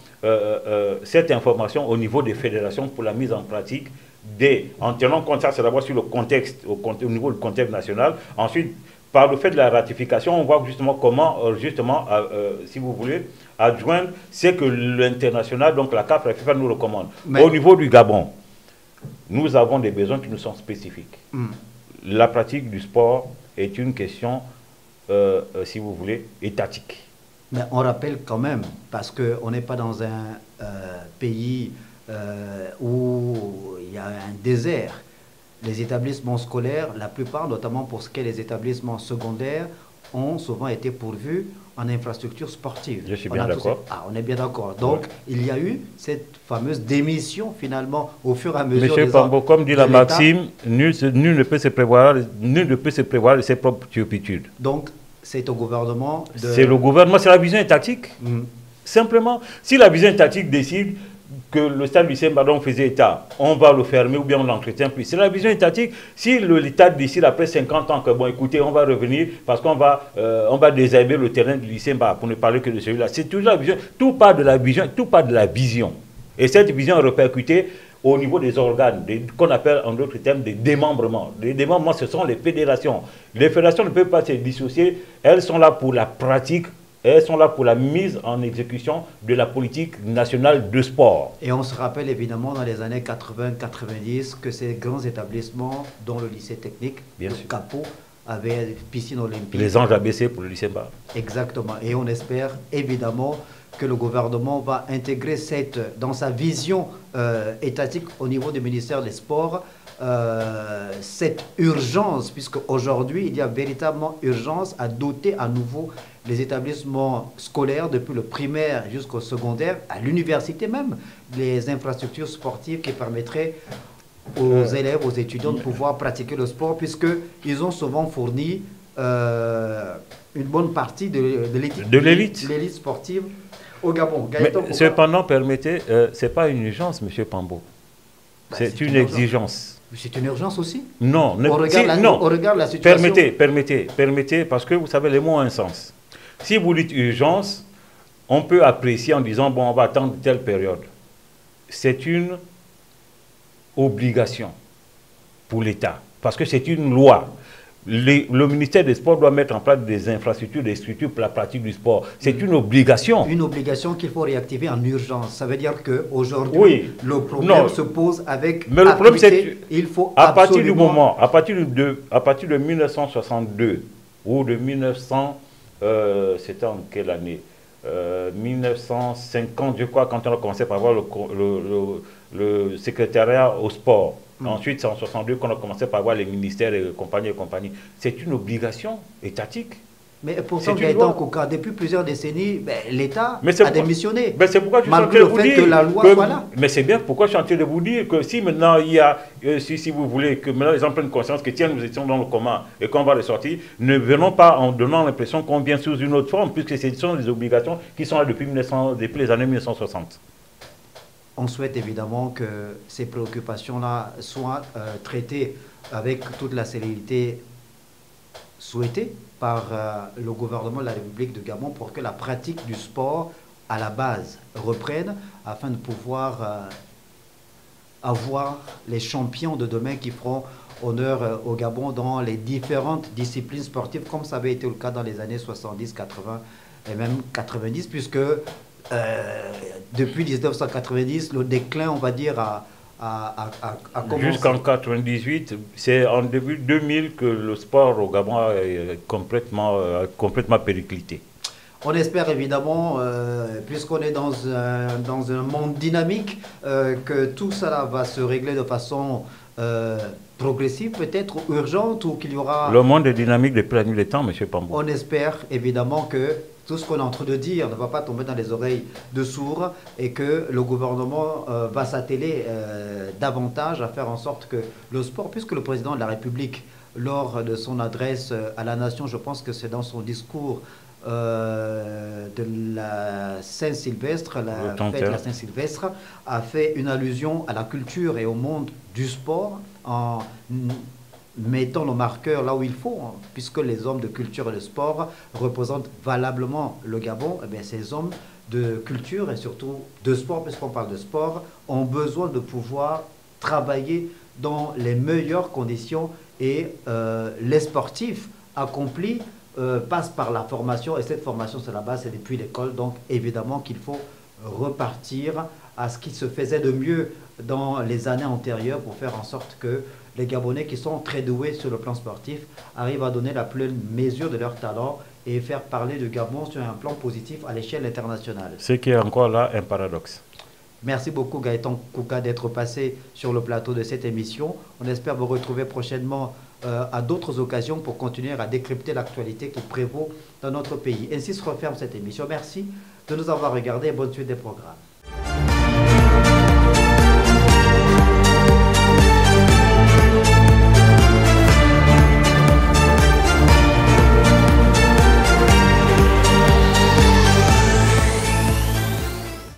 cette information au niveau des fédérations pour la mise en pratique en tenant compte, ça c'est d'abord sur le contexte, au niveau du contexte national. Ensuite, par le fait de la ratification, on voit justement comment, si vous voulez, adjoindre ce que l'international, donc la CAF, la FIFA nous recommande. Mais au niveau du Gabon, nous avons des besoins qui nous sont spécifiques. La pratique du sport est une question, si vous voulez, étatique. Mais on rappelle quand même, parce qu'on n'est pas dans un pays où il y a un désert. Les établissements scolaires, la plupart, notamment pour ce qui est des établissements secondaires, ont souvent été pourvus en infrastructures sportives. Je suis bien d'accord. On est bien d'accord. Donc, il y a eu cette fameuse démission, finalement, au fur et à mesure Monsieur Pambo, comme dit la maxime, nul ne peut se prévoir de ses propres turpitudes. Donc, c'est au gouvernement de... C'est le gouvernement, c'est la vision étatique. Simplement, si la vision étatique décide que le stade du Sembadon faisait état, on va le fermer ou bien on l'entretient plus. C'est la vision étatique. Si l'État décide après 50 ans que, bon, écoutez, on va revenir parce qu'on va, désherber le terrain du lycée pour ne parler que de celui-là. C'est toujours la vision. Tout part de la vision, tout part de la vision. Et cette vision est répercutée au niveau des organes, qu'on appelle en d'autres termes des démembrements. Les démembrements, ce sont les fédérations. Les fédérations ne peuvent pas se dissocier. Elles sont là pour la pratique. Elles sont là pour la mise en exécution de la politique nationale de sport. Et on se rappelle évidemment dans les années 80-90 que ces grands établissements, dont le lycée technique, le Capot, avaient piscine olympique. Les anges ABC pour le lycée Mba. Exactement. Et on espère évidemment que le gouvernement va intégrer dans sa vision étatique au niveau du ministère des Sports, cette urgence, puisque aujourd'hui il y a véritablement urgence à doter à nouveau les établissements scolaires, depuis le primaire jusqu'au secondaire, à l'université même, les infrastructures sportives qui permettraient aux élèves, aux étudiants de pouvoir pratiquer le sport, puisqu'ils ont souvent fourni une bonne partie de l'élite sportive au Gabon. Mais cependant, permettez, ce n'est pas une urgence, M. Pambo. C'est une exigence. C'est une urgence aussi? Non. On regarde la situation. Permettez, parce que vous savez, les mots ont un sens. Si vous dites urgence, on peut apprécier en disant, bon, on va attendre telle période. C'est une obligation pour l'État, parce que c'est une loi. Le ministère des Sports doit mettre en place des infrastructures, des structures pour la pratique du sport. C'est une obligation. Une obligation qu'il faut réactiver en urgence. Ça veut dire qu'aujourd'hui, le problème se pose avec... Mais le problème, c'est il faut à partir du moment, à partir de 1962 ou de 1900, c'était en quelle année 1950, je crois, quand on a commencé par avoir le secrétariat au sport. Ensuite, c'est en 1962 qu'on a commencé par avoir les ministères et compagnie. C'est une obligation étatique. Mais pourtant, Gaëtan Kouka, depuis plusieurs décennies, l'État a démissionné. C'est pourquoi je suis malgré le fait que la loi soit là. Mais c'est bien pourquoi je suis en train de vous dire que si maintenant il y a, si vous voulez, que maintenant les gens prennent conscience que tiens, nous étions dans le commun et qu'on va les sortir, ne venons pas en donnant l'impression qu'on vient sous une autre forme, puisque ce sont des obligations qui sont là depuis les années 1960. On souhaite évidemment que ces préoccupations-là soient traitées avec toute la célérité souhaitée par le gouvernement de la République de Gabon pour que la pratique du sport à la base reprenne afin de pouvoir avoir les champions de demain qui feront honneur au Gabon dans les différentes disciplines sportives comme ça avait été le cas dans les années 70, 80 et même 90 puisque depuis 1990, le déclin, on va dire, a commencé. Jusqu'en 98, c'est en début 2000 que le sport au Gabon est complètement périclité. On espère évidemment, puisqu'on est dans un monde dynamique, que tout cela va se régler de façon progressive, peut-être urgente, ou qu'il y aura... Le monde est dynamique depuis la nuit des temps, M. Pambo. On espère évidemment que tout ce qu'on est en train de dire ne va pas tomber dans les oreilles de sourds et que le gouvernement va s'atteler davantage à faire en sorte que le sport, puisque le président de la République, lors de son adresse à la nation, je pense que c'est dans son discours de la Saint-Sylvestre, la fête de la Saint-Sylvestre, a fait une allusion à la culture et au monde du sport en mettant le marqueur là où il faut, hein, puisque les hommes de culture et de sport représentent valablement le Gabon. Eh bien, ces hommes de culture et surtout de sport, puisqu'on parle de sport, ont besoin de pouvoir travailler dans les meilleures conditions et les sportifs accomplis passent par la formation et cette formation, c'est la base, c'est depuis l'école. Donc évidemment qu'il faut repartir à ce qui se faisait de mieux dans les années antérieures pour faire en sorte que les Gabonais qui sont très doués sur le plan sportif arrivent à donner la pleine mesure de leur talent et faire parler de Gabon sur un plan positif à l'échelle internationale. Ce qui est encore là un paradoxe. Merci beaucoup Gaëtan Kouka d'être passé sur le plateau de cette émission. On espère vous retrouver prochainement à d'autres occasions pour continuer à décrypter l'actualité qui prévaut dans notre pays. Ainsi se referme cette émission. Merci de nous avoir regardés et bonne suite des programmes.